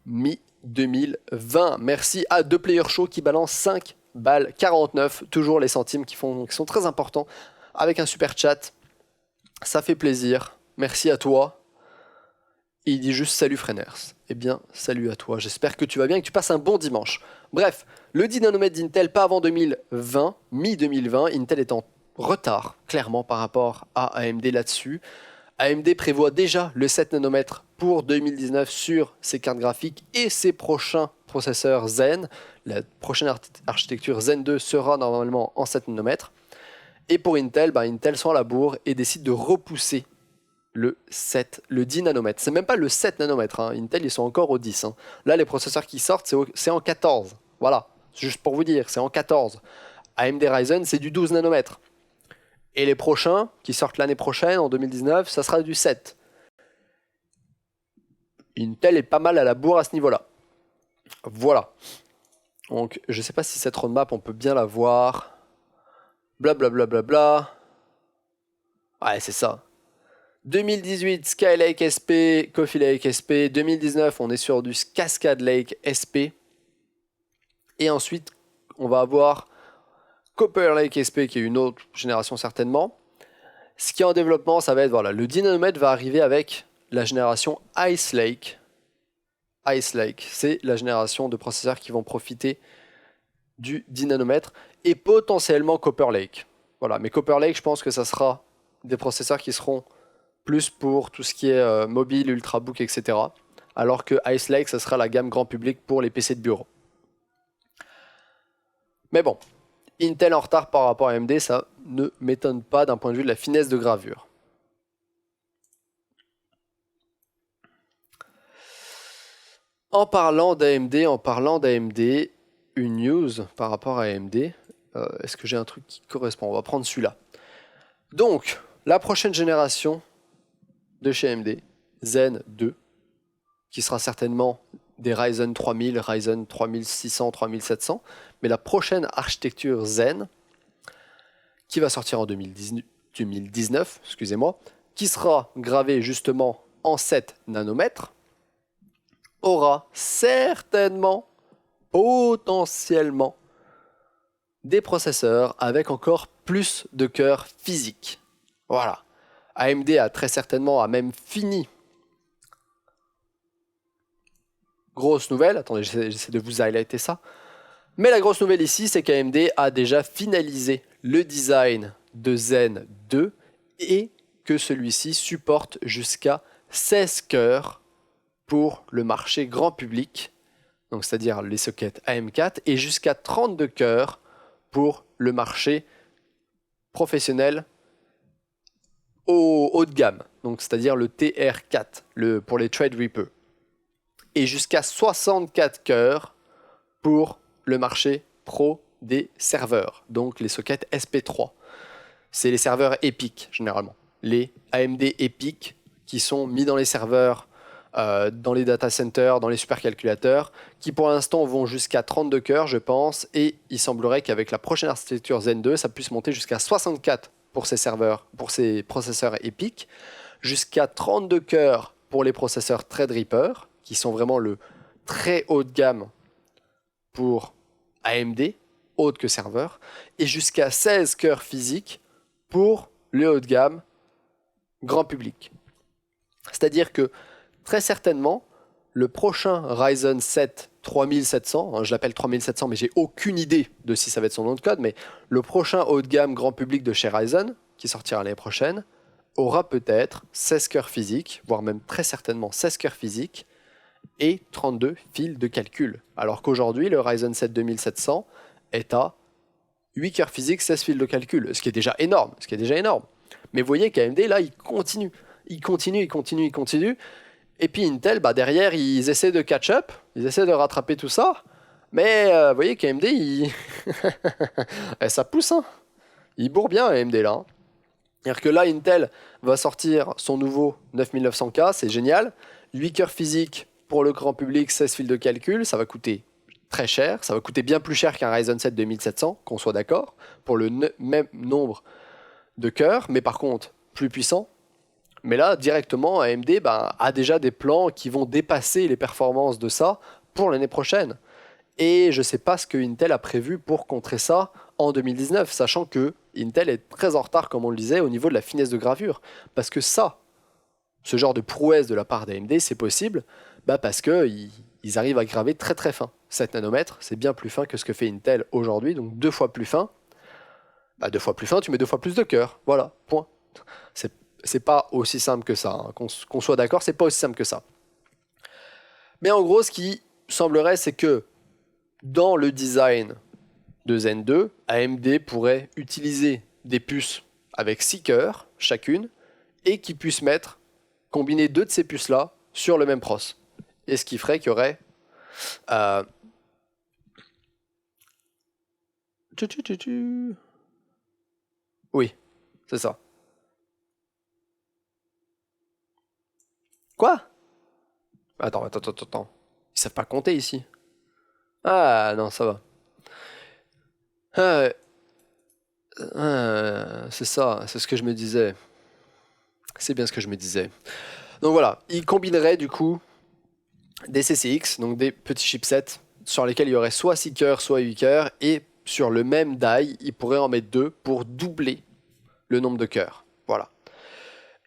mi-2020. Merci à The Player Show qui balance 5 balles 49, toujours les centimes qui sont très importants, avec un super chat. Ça fait plaisir. Merci à toi. Et il dit juste salut Freiners. Eh bien, salut à toi. J'espère que tu vas bien et que tu passes un bon dimanche. Bref, le 10 nanomètres d'Intel, pas avant 2020, mi-2020. Intel est en retard, clairement, par rapport à AMD là-dessus. AMD prévoit déjà le 7 nanomètres pour 2019 sur ses cartes graphiques et ses prochains processeurs Zen. La prochaine architecture Zen 2 sera normalement en 7 nanomètres. Et pour Intel, Intel sont à la bourre et décide de repousser le 10 nanomètres. C'est même pas le 7 nanomètres, hein. Intel, ils sont encore au 10. Hein. Là, les processeurs qui sortent, c'est en 14. Voilà, juste pour vous dire, c'est en 14. AMD Ryzen, c'est du 12 nanomètres. Et les prochains, qui sortent l'année prochaine, en 2019, ça sera du 7. Intel est pas mal à la bourre à ce niveau-là. Voilà. Donc, je sais pas si cette roadmap, on peut bien la voir. Blablabla. Bla, bla, bla, bla. Ouais, c'est ça. 2018, Skylake SP, Coffee Lake SP. 2019, on est sur du Cascade Lake SP. Et ensuite, on va avoir Copper Lake SP, qui est une autre génération certainement. Ce qui est en développement, ça va être, voilà, le 10 nanomètres va arriver avec la génération Ice Lake. Ice Lake, c'est la génération de processeurs qui vont profiter du 10 nanomètres. Et potentiellement Copper Lake. Voilà, mais Copper Lake, je pense que ça sera des processeurs qui seront plus pour tout ce qui est mobile, ultrabook, etc. Alors que Ice Lake, ça sera la gamme grand public pour les PC de bureau. Mais bon, Intel en retard par rapport à AMD, ça ne m'étonne pas d'un point de vue de la finesse de gravure. En parlant d'AMD, une news par rapport à AMD. Est-ce que j'ai un truc qui correspond? On va prendre celui-là. Donc, la prochaine génération de chez AMD, Zen 2, qui sera certainement des Ryzen 3000, Ryzen 3600, 3700, mais la prochaine architecture Zen, qui va sortir en 2019, excusez-moi, qui sera gravée justement en 7 nanomètres, aura certainement, potentiellement, des processeurs avec encore plus de cœur physique. Voilà. AMD a très certainement même fini. Grosse nouvelle, attendez, j'essaie de vous highlighter ça. Mais la grosse nouvelle ici, c'est qu'AMD a déjà finalisé le design de Zen 2 et que celui-ci supporte jusqu'à 16 cœurs pour le marché grand public, donc c'est-à-dire les sockets AM4, et jusqu'à 32 cœurs pour le marché professionnel au haut de gamme, donc c'est-à-dire le TR4 pour les Threadripper, et jusqu'à 64 cœurs pour le marché pro des serveurs, donc les sockets SP3. C'est les serveurs EPYC généralement, les AMD EPYC qui sont mis dans les serveurs, dans les data centers, dans les supercalculateurs, qui pour l'instant vont jusqu'à 32 cœurs je pense, et il semblerait qu'avec la prochaine architecture Zen 2, ça puisse monter jusqu'à 64 pour ces serveurs, pour ces processeurs EPYC, jusqu'à 32 cœurs pour les processeurs Threadripper, qui sont vraiment le très haut de gamme pour AMD, haute que serveur, et jusqu'à 16 cœurs physiques pour le haut de gamme grand public. C'est-à-dire que très certainement, le prochain Ryzen 7 3700, je l'appelle 3700 mais j'ai aucune idée de si ça va être son nom de code, mais le prochain haut de gamme grand public de chez Ryzen, qui sortira l'année prochaine, aura peut-être 16 cœurs physiques, voire même très certainement 16 cœurs physiques, et 32 fils de calcul. Alors qu'aujourd'hui, le Ryzen 7 2700 est à 8 cœurs physiques, 16 fils de calcul, ce qui est déjà énorme, Mais vous voyez qu'AMD, là, il continue. Et puis Intel, derrière, ils essaient de catch-up, ils essaient de rattraper tout ça. Mais vous voyez qu'AMD, ça pousse, hein. Il bourre bien AMD là. Hein. C'est-à-dire que là, Intel va sortir son nouveau 9900K, c'est génial. 8 cœurs physiques pour le grand public, 16 fils de calcul, ça va coûter très cher. Ça va coûter bien plus cher qu'un Ryzen 7 2700, qu'on soit d'accord, pour le même nombre de cœurs, mais par contre, plus puissant. Mais là, directement, AMD a déjà des plans qui vont dépasser les performances de ça pour l'année prochaine. Et je ne sais pas ce que Intel a prévu pour contrer ça en 2019, sachant que Intel est très en retard, comme on le disait, au niveau de la finesse de gravure. Parce que ça, ce genre de prouesse de la part d'AMD, c'est possible parce qu'ils arrivent à graver très très fin. 7 nanomètres, c'est bien plus fin que ce que fait Intel aujourd'hui, donc 2 fois plus fin. 2 fois plus fin, tu mets 2 fois plus de cœur. Voilà, point. C'est pas aussi simple que ça. Hein. Qu'on soit d'accord, c'est pas aussi simple que ça. Mais en gros, ce qui semblerait, c'est que dans le design de Zen 2, AMD pourrait utiliser des puces avec 6 cœurs chacune et qui puissent combiner 2 de ces puces-là sur le même pros. Et ce qui ferait qu'il y aurait oui, c'est ça. Quoi? Attends. Ils savent pas compter ici. Ah non, ça va. C'est ça, c'est ce que je me disais. C'est bien ce que je me disais. Donc voilà, ils combineraient du coup des CCX, donc des petits chipsets, sur lesquels il y aurait soit 6 cœurs, soit 8 cœurs, et sur le même die, ils pourraient en mettre 2 pour doubler le nombre de cœurs. Voilà.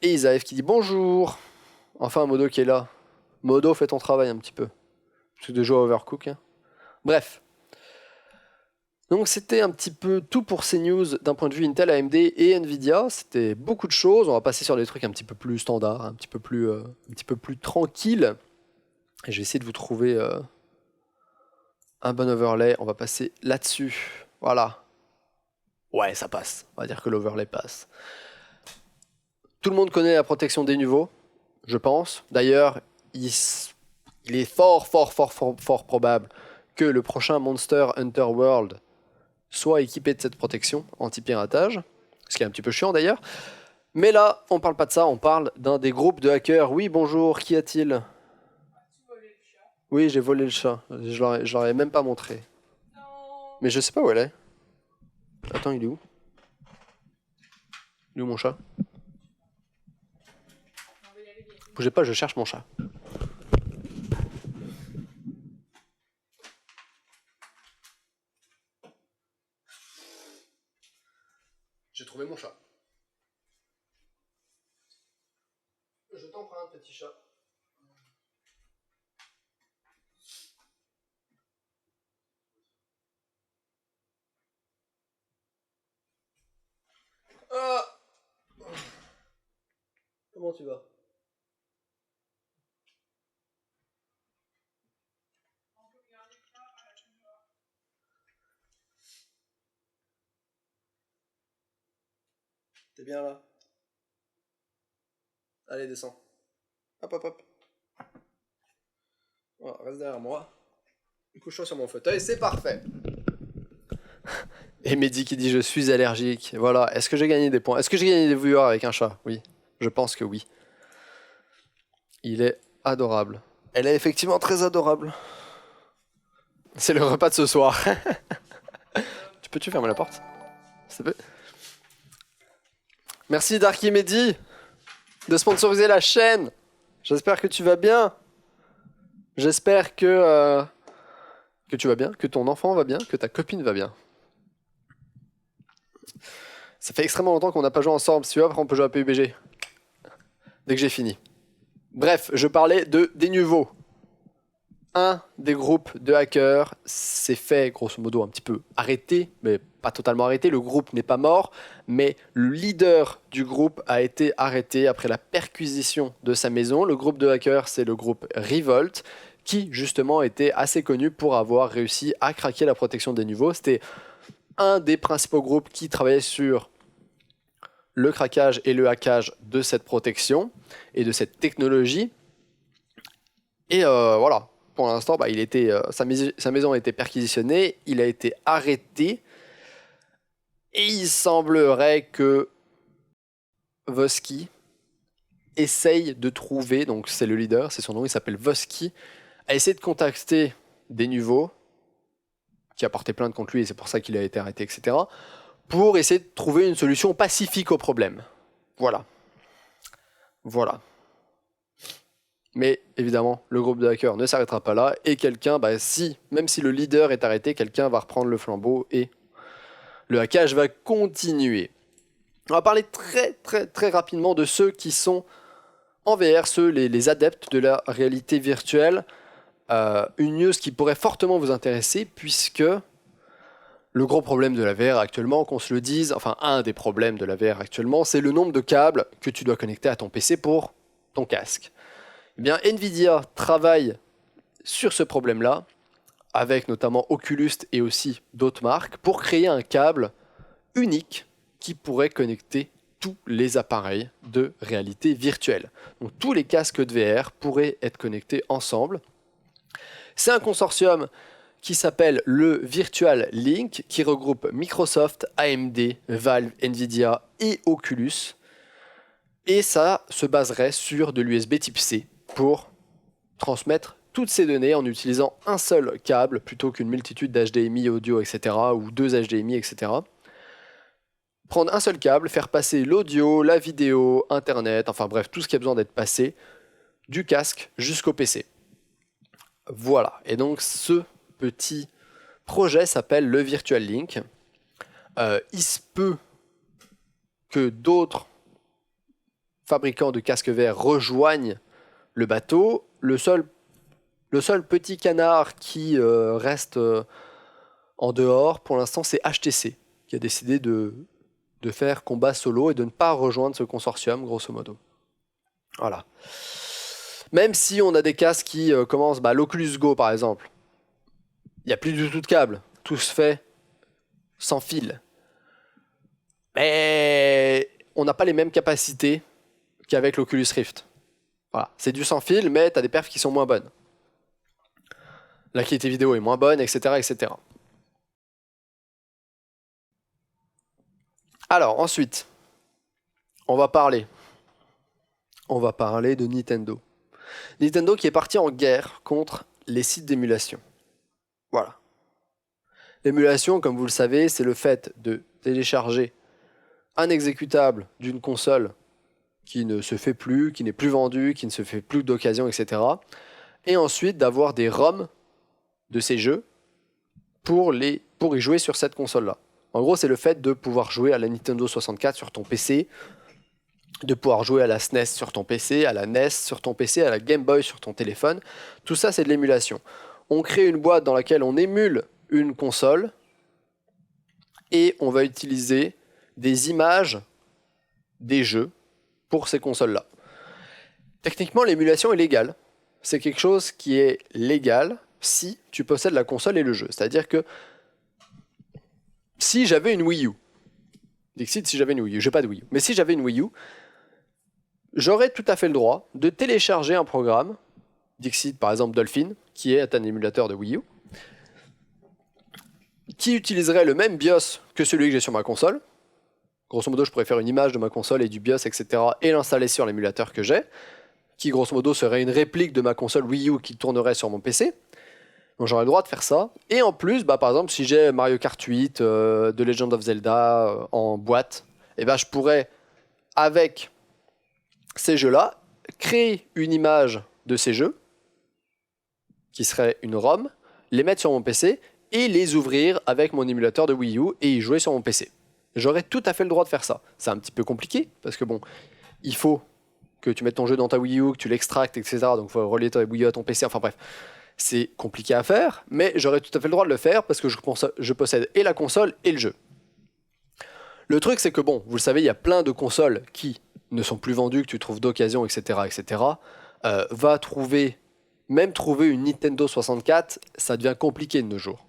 Et Isaev qui dit bonjour. Enfin, Modo qui est là. Modo, fais ton travail un petit peu. C'est de jouer à Overcook. Hein. Bref. Donc c'était un petit peu tout pour ces news d'un point de vue Intel, AMD et Nvidia. C'était beaucoup de choses. On va passer sur des trucs un petit peu plus standards, un petit peu plus tranquilles. Et je vais essayer de vous trouver un bon overlay. On va passer là-dessus. Voilà. Ouais, ça passe. On va dire que l'overlay passe. Tout le monde connaît la protection des niveaux, je pense. D'ailleurs, il est fort probable que le prochain Monster Hunter World soit équipé de cette protection anti-piratage, ce qui est un petit peu chiant d'ailleurs. Mais là, on parle pas de ça, on parle d'un des groupes de hackers. Oui, bonjour, qu'y a-t-il? Oui, j'ai volé le chat. Je leur ai même pas montré. Non. Mais je sais pas où elle est. Attends, il est où? Il est où mon chat? Bougez pas, je cherche mon chat. J'ai trouvé mon chat. Je t'emprunte, petit chat. Ah. Comment tu vas? T'es bien là? Allez, descends. Hop. Voilà, reste derrière moi. Couche-toi sur mon fauteuil, c'est parfait. Et Mehdi qui dit je suis allergique. Voilà, est-ce que j'ai gagné des points? Est-ce que j'ai gagné des viewers avec un chat? Oui, je pense que oui. Il est adorable. Elle est effectivement très adorable. C'est le repas de ce soir. Peux-tu fermer la porte? Ça peut... Merci Darkimedi de sponsoriser la chaîne. J'espère que tu vas bien. J'espère que tu vas bien, que ton enfant va bien, que ta copine va bien. Ça fait extrêmement longtemps qu'on n'a pas joué ensemble. Si tu veux, après on peut jouer à PUBG. Dès que j'ai fini. Bref, je parlais de Denuvo. Un des groupes de hackers s'est fait, grosso modo, un petit peu arrêter, mais pas totalement arrêté. Le groupe n'est pas mort, mais le leader du groupe a été arrêté après la perquisition de sa maison. Le groupe de hackers, c'est le groupe Revolt, qui justement était assez connu pour avoir réussi à craquer la protection des niveaux. C'était un des principaux groupes qui travaillait sur le craquage et le hackage de cette protection et de cette technologie. Et voilà. Pour l'instant, sa maison a été perquisitionnée, il a été arrêté, et il semblerait que Vosky essaye de trouver, donc c'est le leader, c'est son nom, il s'appelle Vosky, a essayé de contacter Denuvo, qui a porté plainte contre lui, et c'est pour ça qu'il a été arrêté, etc., pour essayer de trouver une solution pacifique au problème. Voilà. Mais évidemment, le groupe de hackers ne s'arrêtera pas là, et quelqu'un, même si le leader est arrêté, quelqu'un va reprendre le flambeau, et le hackage va continuer. On va parler très rapidement de ceux qui sont en VR, les adeptes de la réalité virtuelle. Une news qui pourrait fortement vous intéresser, puisque le gros problème de la VR actuellement, qu'on se le dise, enfin un des problèmes de la VR actuellement, c'est le nombre de câbles que tu dois connecter à ton PC pour ton casque. Eh bien, Nvidia travaille sur ce problème-là, avec notamment Oculus et aussi d'autres marques, pour créer un câble unique qui pourrait connecter tous les appareils de réalité virtuelle. Donc tous les casques de VR pourraient être connectés ensemble. C'est un consortium qui s'appelle le Virtual Link, qui regroupe Microsoft, AMD, Valve, Nvidia et Oculus. Et ça se baserait sur de l'USB type C pour transmettre toutes ces données en utilisant un seul câble plutôt qu'une multitude d'HDMI audio, etc. ou deux HDMI, etc. Prendre un seul câble, faire passer l'audio, la vidéo, Internet, enfin bref, tout ce qui a besoin d'être passé du casque jusqu'au PC. Voilà, et donc ce petit projet s'appelle le Virtual Link. Il se peut que d'autres fabricants de casques VR rejoignent le bateau. Le seul petit canard qui reste en dehors pour l'instant, c'est HTC, qui a décidé de faire combat solo et de ne pas rejoindre ce consortium, grosso modo. Voilà. Même si on a des casques qui commencent, l'Oculus Go par exemple, il n'y a plus du tout de câble, tout se fait sans fil. Mais on n'a pas les mêmes capacités qu'avec l'Oculus Rift. Voilà. C'est du sans fil, mais tu as des perfs qui sont moins bonnes. La qualité vidéo est moins bonne, etc., etc. Alors, ensuite, on va parler de Nintendo. Nintendo qui est parti en guerre contre les sites d'émulation. Voilà. L'émulation, comme vous le savez, c'est le fait de télécharger un exécutable d'une console qui ne se fait plus, qui n'est plus vendue, qui ne se fait plus d'occasion, etc. Et ensuite d'avoir des ROM de ces jeux pour y jouer sur cette console-là. En gros, c'est le fait de pouvoir jouer à la Nintendo 64 sur ton PC, de pouvoir jouer à la SNES sur ton PC, à la NES sur ton PC, à la Game Boy sur ton téléphone. Tout ça, c'est de l'émulation. On crée une boîte dans laquelle on émule une console et on va utiliser des images des jeux pour ces consoles-là. Techniquement, l'émulation est légale. C'est quelque chose qui est légal si tu possèdes la console et le jeu. C'est-à-dire que si j'avais une Wii U, Dixit, si j'avais une Wii U, j'ai pas de Wii U, mais si j'avais une Wii U, j'aurais tout à fait le droit de télécharger un programme, Dixit par exemple Dolphin, qui est un émulateur de Wii U, qui utiliserait le même BIOS que celui que j'ai sur ma console. Grosso modo, je pourrais faire une image de ma console et du BIOS, etc. et l'installer sur l'émulateur que j'ai, qui grosso modo serait une réplique de ma console Wii U qui tournerait sur mon PC. Donc j'aurais le droit de faire ça. Et en plus, par exemple, si j'ai Mario Kart 8, The Legend of Zelda en boîte, je pourrais avec ces jeux-là, créer une image de ces jeux, qui serait une ROM, les mettre sur mon PC et les ouvrir avec mon émulateur de Wii U et y jouer sur mon PC. J'aurais tout à fait le droit de faire ça. C'est un petit peu compliqué, parce que bon, il faut que tu mettes ton jeu dans ta Wii U, que tu l'extractes, etc. Donc il faut relier ta Wii U à ton PC, enfin bref. C'est compliqué à faire, mais j'aurais tout à fait le droit de le faire, parce que je possède et la console et le jeu. Le truc, c'est que bon, vous le savez, il y a plein de consoles qui ne sont plus vendues, que tu trouves d'occasion, etc., etc. Même trouver une Nintendo 64, ça devient compliqué de nos jours.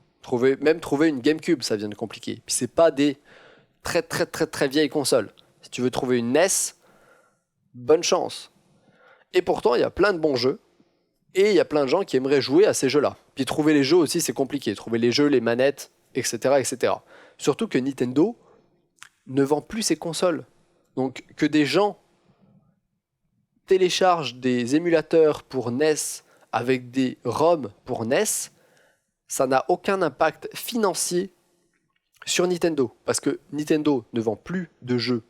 Même trouver une GameCube, ça devient compliqué. Puis c'est pas des très très très très vieilles consoles. Si tu veux trouver une NES, bonne chance. Et pourtant, il y a plein de bons jeux, et il y a plein de gens qui aimeraient jouer à ces jeux-là. Puis trouver les jeux aussi, c'est compliqué. Trouver les jeux, les manettes, etc., etc. Surtout que Nintendo ne vend plus ses consoles. Donc que des gens téléchargent des émulateurs pour NES avec des ROM pour NES, ça n'a aucun impact financier sur Nintendo. Parce que Nintendo ne vend plus de jeux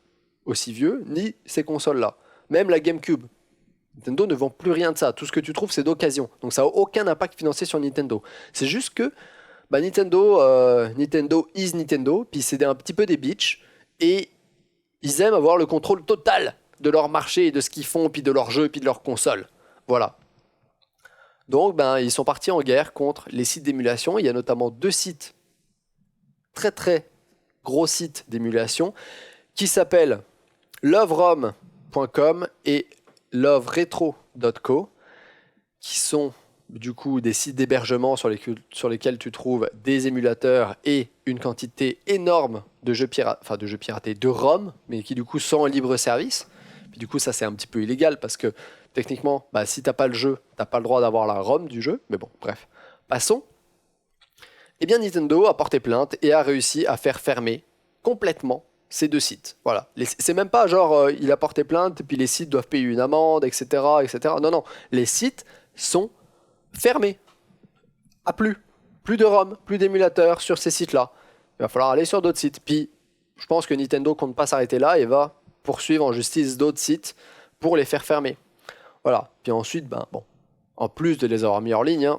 aussi vieux, ni ces consoles-là. Même la GameCube. Nintendo ne vend plus rien de ça. Tout ce que tu trouves, c'est d'occasion. Donc ça n'a aucun impact financier sur Nintendo. C'est juste que Nintendo is Nintendo, puis c'est un petit peu des bitches, et ils aiment avoir le contrôle total de leur marché, et de ce qu'ils font, puis de leurs jeux, puis de leurs consoles. Voilà. Donc, ils sont partis en guerre contre les sites d'émulation. Il y a notamment 2 sites, très très gros sites d'émulation, qui s'appellent loverom.com et loveretro.co, qui sont du coup des sites d'hébergement sur lesquels tu trouves des émulateurs et une quantité énorme de jeux piratés, de ROM, mais qui du coup sont en libre service. Puis du coup, ça c'est un petit peu illégal, parce que techniquement, si t'as pas le jeu, t'as pas le droit d'avoir la ROM du jeu. Mais bon, bref. Passons. Eh bien, Nintendo a porté plainte et a réussi à faire fermer complètement ces 2 sites. Voilà. C'est même pas genre, il a porté plainte et puis les sites doivent payer une amende, etc., etc. Non, non. Les sites sont fermés. À plus. Plus de ROM, plus d'émulateurs sur ces sites-là. Il va falloir aller sur d'autres sites. Puis, je pense que Nintendo compte pas s'arrêter là et va poursuivre en justice d'autres sites pour les faire fermer. Voilà. Puis ensuite, en plus de les avoir mis en ligne,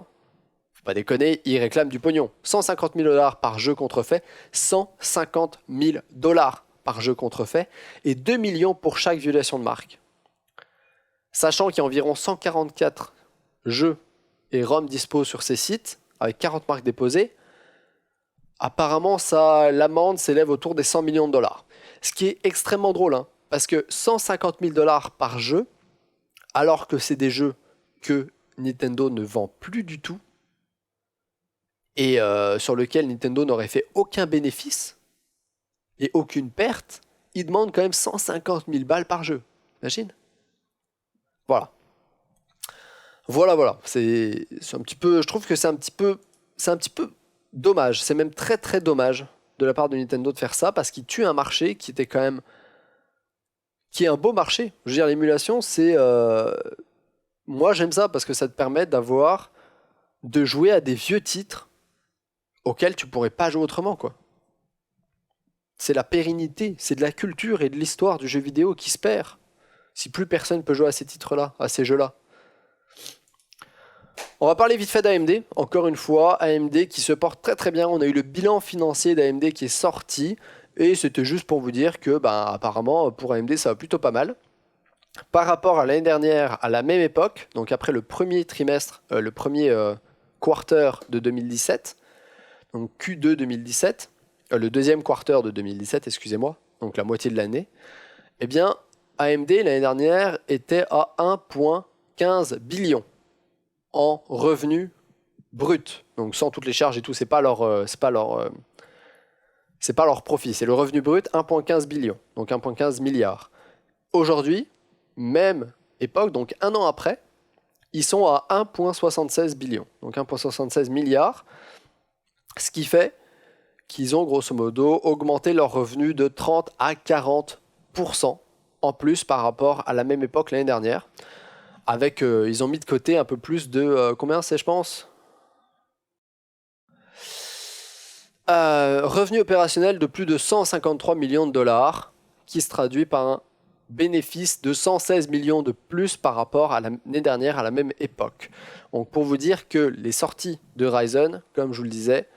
faut pas déconner, ils réclament du pognon. 150 000 $ par jeu contrefait, 150 000 $ par jeu contrefait, et 2 millions pour chaque violation de marque. Sachant qu'il y a environ 144 jeux et ROM dispo sur ces sites, avec 40 marques déposées, apparemment l'amende s'élève autour des 100 millions de $. Ce qui est extrêmement drôle, parce que 150 000 $ par jeu, alors que c'est des jeux que Nintendo ne vend plus du tout, et sur lequel Nintendo n'aurait fait aucun bénéfice et aucune perte, ils demandent quand même 150 000 balles par jeu. Imagine. Voilà. Voilà. C'est un petit peu, je trouve que c'est un petit peu dommage. C'est même très très dommage de la part de Nintendo de faire ça, parce qu'il tue un marché qui était quand même, qui est un beau marché. Je veux dire, l'émulation, c'est, moi j'aime ça parce que ça te permet de jouer à des vieux titres auxquels tu pourrais pas jouer autrement, quoi. C'est la pérennité, c'est de la culture et de l'histoire du jeu vidéo qui se perd si plus personne peut jouer à ces titres-là, à ces jeux-là. On va parler vite fait d'AMD, encore une fois, AMD qui se porte très très bien. On a eu le bilan financier d'AMD qui est sorti, et c'était juste pour vous dire que apparemment pour AMD ça va plutôt pas mal. Par rapport à l'année dernière, à la même époque, donc après le premier trimestre, le premier quarter de 2017, donc Q2 2017, le deuxième quarter de 2017, excusez-moi, donc la moitié de l'année, eh bien, AMD l'année dernière était à 1,15 billion en revenus bruts, donc sans toutes les charges et tout, c'est pas leur profit, c'est le revenu brut, 1,15 billion, donc 1,15 milliard. Aujourd'hui, même époque, donc un an après, ils sont à 1,76 billion, donc 1,76 milliards, ce qui fait qu'ils ont grosso modo augmenté leurs revenus de 30 à 40% en plus par rapport à la même époque l'année dernière. Avec, ils ont mis de côté un peu plus de... combien c'est, je pense revenu opérationnel de plus de 153 millions de dollars, qui se traduit par un bénéfice de 116 millions de plus par rapport à l'année dernière à la même époque. Donc pour vous dire que les sorties de Ryzen, comme je vous le disais,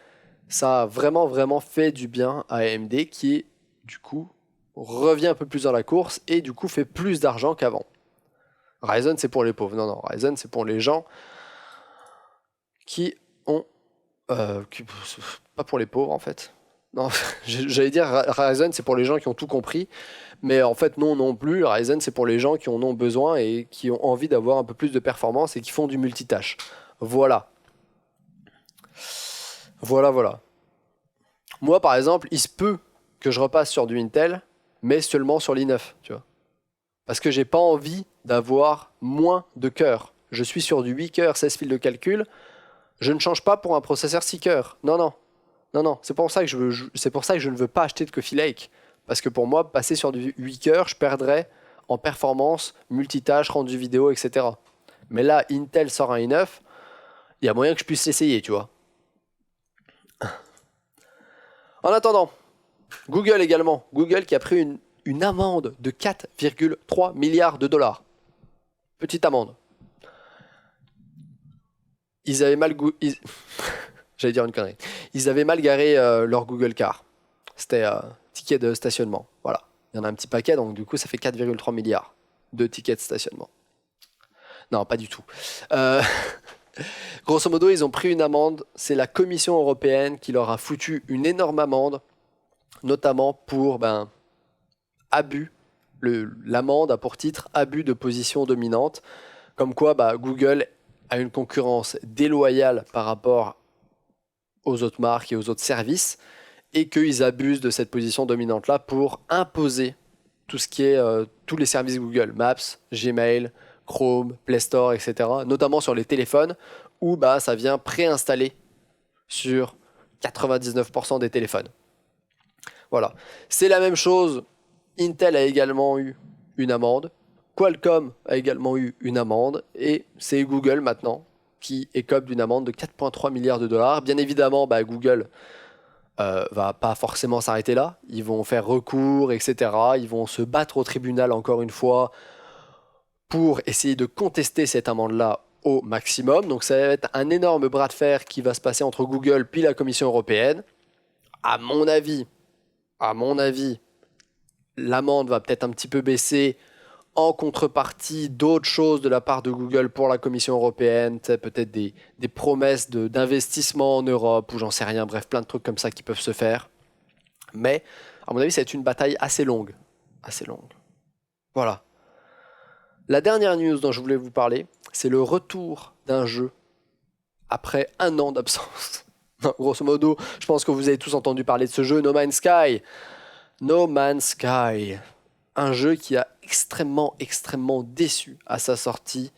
ça a vraiment vraiment fait du bien à AMD qui du coup revient un peu plus dans la course et du coup fait plus d'argent qu'avant. Ryzen c'est pour les pauvres, non, Ryzen c'est pour les gens qui ont... pas pour les pauvres en fait. Non, j'allais dire Ryzen c'est pour les gens qui ont tout compris, mais en fait non plus, Ryzen c'est pour les gens qui en ont besoin et qui ont envie d'avoir un peu plus de performance et qui font du multitâche. Voilà. Voilà. Moi par exemple, il se peut que je repasse sur du Intel, mais seulement sur l'i9, tu vois. Parce que j'ai pas envie d'avoir moins de cœurs. Je suis sur du 8 cœurs, 16 fils de calcul, je ne change pas pour un processeur 6 cœurs. Non, c'est pour ça que je ne veux pas acheter de Coffee Lake. Parce que pour moi, passer sur du 8 cœurs, je perdrais en performance, multitâche, rendu vidéo, etc. Mais là, Intel sort un i9, il y a moyen que je puisse l'essayer, tu vois. En attendant, Google également. Google qui a pris une amende de 4,3 milliards de dollars. Petite amende. Ils avaient mal... J'allais dire une connerie. Ils avaient mal garé leur Google Car. C'était ticket de stationnement. Voilà. Il y en a un petit paquet, donc du coup, ça fait 4,3 milliards de tickets de stationnement. Non, pas du tout. Grosso modo, ils ont pris une amende. C'est la Commission européenne qui leur a foutu une énorme amende, notamment pour abus. L'amende a pour titre abus de position dominante. Comme quoi, Google a une concurrence déloyale par rapport aux autres marques et aux autres services, et qu'ils abusent de cette position dominante-là pour imposer tout ce qui est tous les services Google, Maps, Gmail, Chrome, Play Store, etc. Notamment sur les téléphones, où ça vient préinstallé sur 99% des téléphones. Voilà. C'est la même chose. Intel a également eu une amende. Qualcomm a également eu une amende. Et c'est Google maintenant qui écope d'une amende de 4,3 milliards de dollars. Bien évidemment, Google va pas forcément s'arrêter là. Ils vont faire recours, etc. Ils vont se battre au tribunal encore une fois pour essayer de contester cette amende-là au maximum. Donc ça va être un énorme bras de fer qui va se passer entre Google puis la Commission européenne. À mon avis, l'amende va peut-être un petit peu baisser en contrepartie d'autres choses de la part de Google pour la Commission européenne, peut-être des promesses d'investissement en Europe, ou j'en sais rien, bref, plein de trucs comme ça qui peuvent se faire. Mais, à mon avis, c'est une bataille assez longue. Voilà. La dernière news dont je voulais vous parler, c'est le retour d'un jeu après 1 an d'absence. Grosso modo, je pense que vous avez tous entendu parler de ce jeu, No Man's Sky. No Man's Sky. Un jeu qui a extrêmement déçu à sa sortie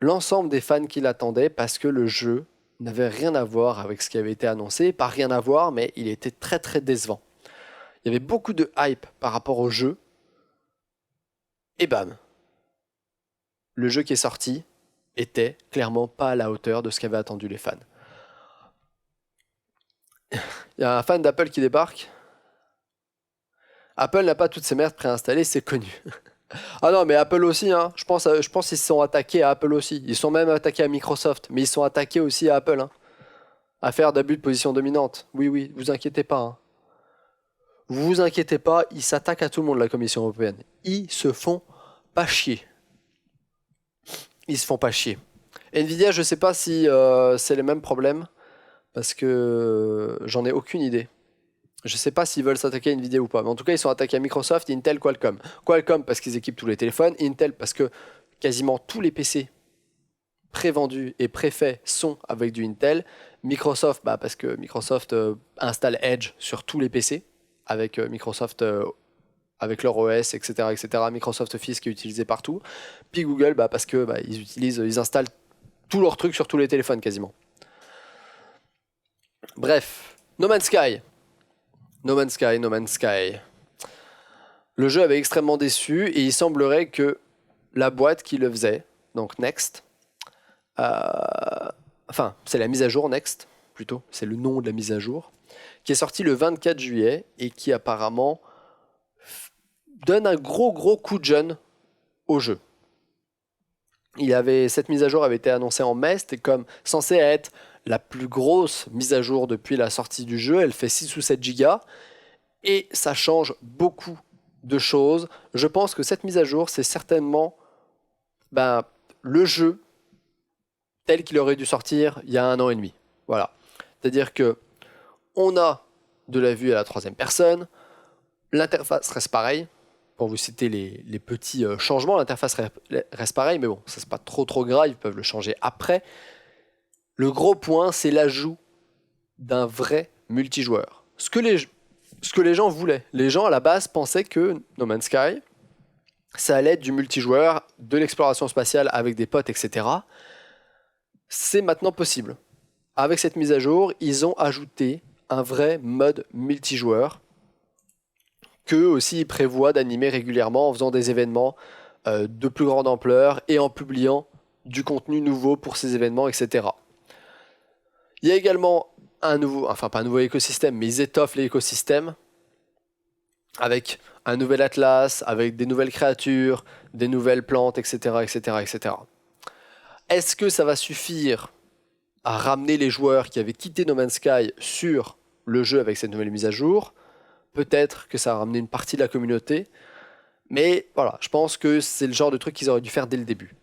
l'ensemble des fans qui l'attendaient, parce que le jeu n'avait rien à voir avec ce qui avait été annoncé. Pas rien à voir, mais il était très décevant. Il y avait beaucoup de hype par rapport au jeu. Et bam, le jeu qui est sorti était clairement pas à la hauteur de ce qu'avaient attendu les fans. Il y a un fan d'Apple qui débarque. Apple n'a pas toutes ces merdes préinstallées, c'est connu. Ah non, mais Apple aussi, hein. Je pense qu'ils se sont attaqués à Apple aussi. Ils sont même attaqués à Microsoft, mais ils sont attaqués aussi à Apple, hein. À faire d'abus de position dominante. Oui, vous inquiétez pas, hein. Vous inquiétez pas, ils s'attaquent à tout le monde, la Commission européenne. Ils se font pas chier. Nvidia, je sais pas si c'est les mêmes problèmes, parce que j'en ai aucune idée. Je sais pas s'ils veulent s'attaquer à Nvidia ou pas, mais en tout cas ils sont attaqués à Microsoft, Intel, Qualcomm. Qualcomm parce qu'ils équipent tous les téléphones, Intel parce que quasiment tous les PC prévendus et préfaits sont avec du Intel, Microsoft parce que Microsoft installe Edge sur tous les PC avec Microsoft avec leur OS, etc., Microsoft Office qui est utilisé partout, puis Google parce que ils installent tous leurs trucs sur tous les téléphones quasiment. Bref, No Man's Sky. Le jeu avait extrêmement déçu et il semblerait que la boîte qui le faisait, donc Next, c'est la mise à jour Next, plutôt, c'est le nom de la mise à jour, qui est sortie le 24 juillet et qui apparemment donne un gros coup de jeune au jeu. Cette mise à jour avait été annoncée en mai, c'était comme censé être la plus grosse mise à jour depuis la sortie du jeu, elle fait 6 ou 7 gigas, et ça change beaucoup de choses. Je pense que cette mise à jour, c'est certainement le jeu tel qu'il aurait dû sortir il y a 1 an et demi. Voilà. C'est-à-dire que on a de la vue à la troisième personne, l'interface reste pareille. Pour vous citer les petits changements, l'interface reste pareille, mais bon, ça c'est pas trop grave, ils peuvent le changer après. Le gros point, c'est l'ajout d'un vrai multijoueur. Ce que les gens voulaient. Les gens à la base pensaient que No Man's Sky, ça allait être du multijoueur, de l'exploration spatiale avec des potes, etc. C'est maintenant possible. Avec cette mise à jour, ils ont ajouté un vrai mode multijoueur qu'eux aussi ils prévoient d'animer régulièrement en faisant des événements de plus grande ampleur et en publiant du contenu nouveau pour ces événements, etc. Il y a également pas un nouveau écosystème, mais ils étoffent l'écosystème avec un nouvel atlas, avec des nouvelles créatures, des nouvelles plantes, etc., etc., etc. Est-ce que ça va suffire à ramener les joueurs qui avaient quitté No Man's Sky sur le jeu avec cette nouvelle mise à jour? Peut-être que ça a ramené une partie de la communauté, mais voilà, je pense que c'est le genre de truc qu'ils auraient dû faire dès le début.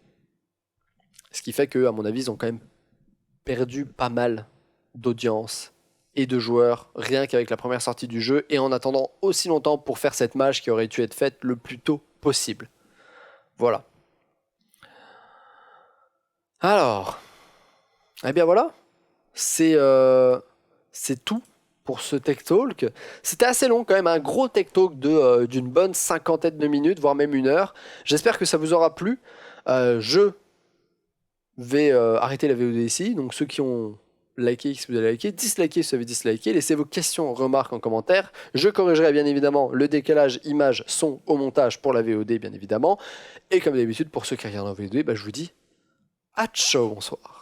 Ce qui fait que, à mon avis, ils ont quand même perdu pas mal d'audience et de joueurs, rien qu'avec la première sortie du jeu, et en attendant aussi longtemps pour faire cette mage qui aurait dû être faite le plus tôt possible. Voilà. Alors, eh bien voilà, c'est tout pour ce Tech Talk. C'était assez long quand même, un gros Tech Talk d'une bonne 50aine de minutes, voire même 1 heure. J'espère que ça vous aura plu. Je vais arrêter la VOD ici, donc ceux qui ont liké, si vous avez liké, disliké si vous avez disliké, laissez vos questions, remarques en commentaire. Je corrigerai bien évidemment le décalage image-son au montage pour la VOD bien évidemment. Et comme d'habitude, pour ceux qui regardent en VOD, je vous dis à ciao, bonsoir.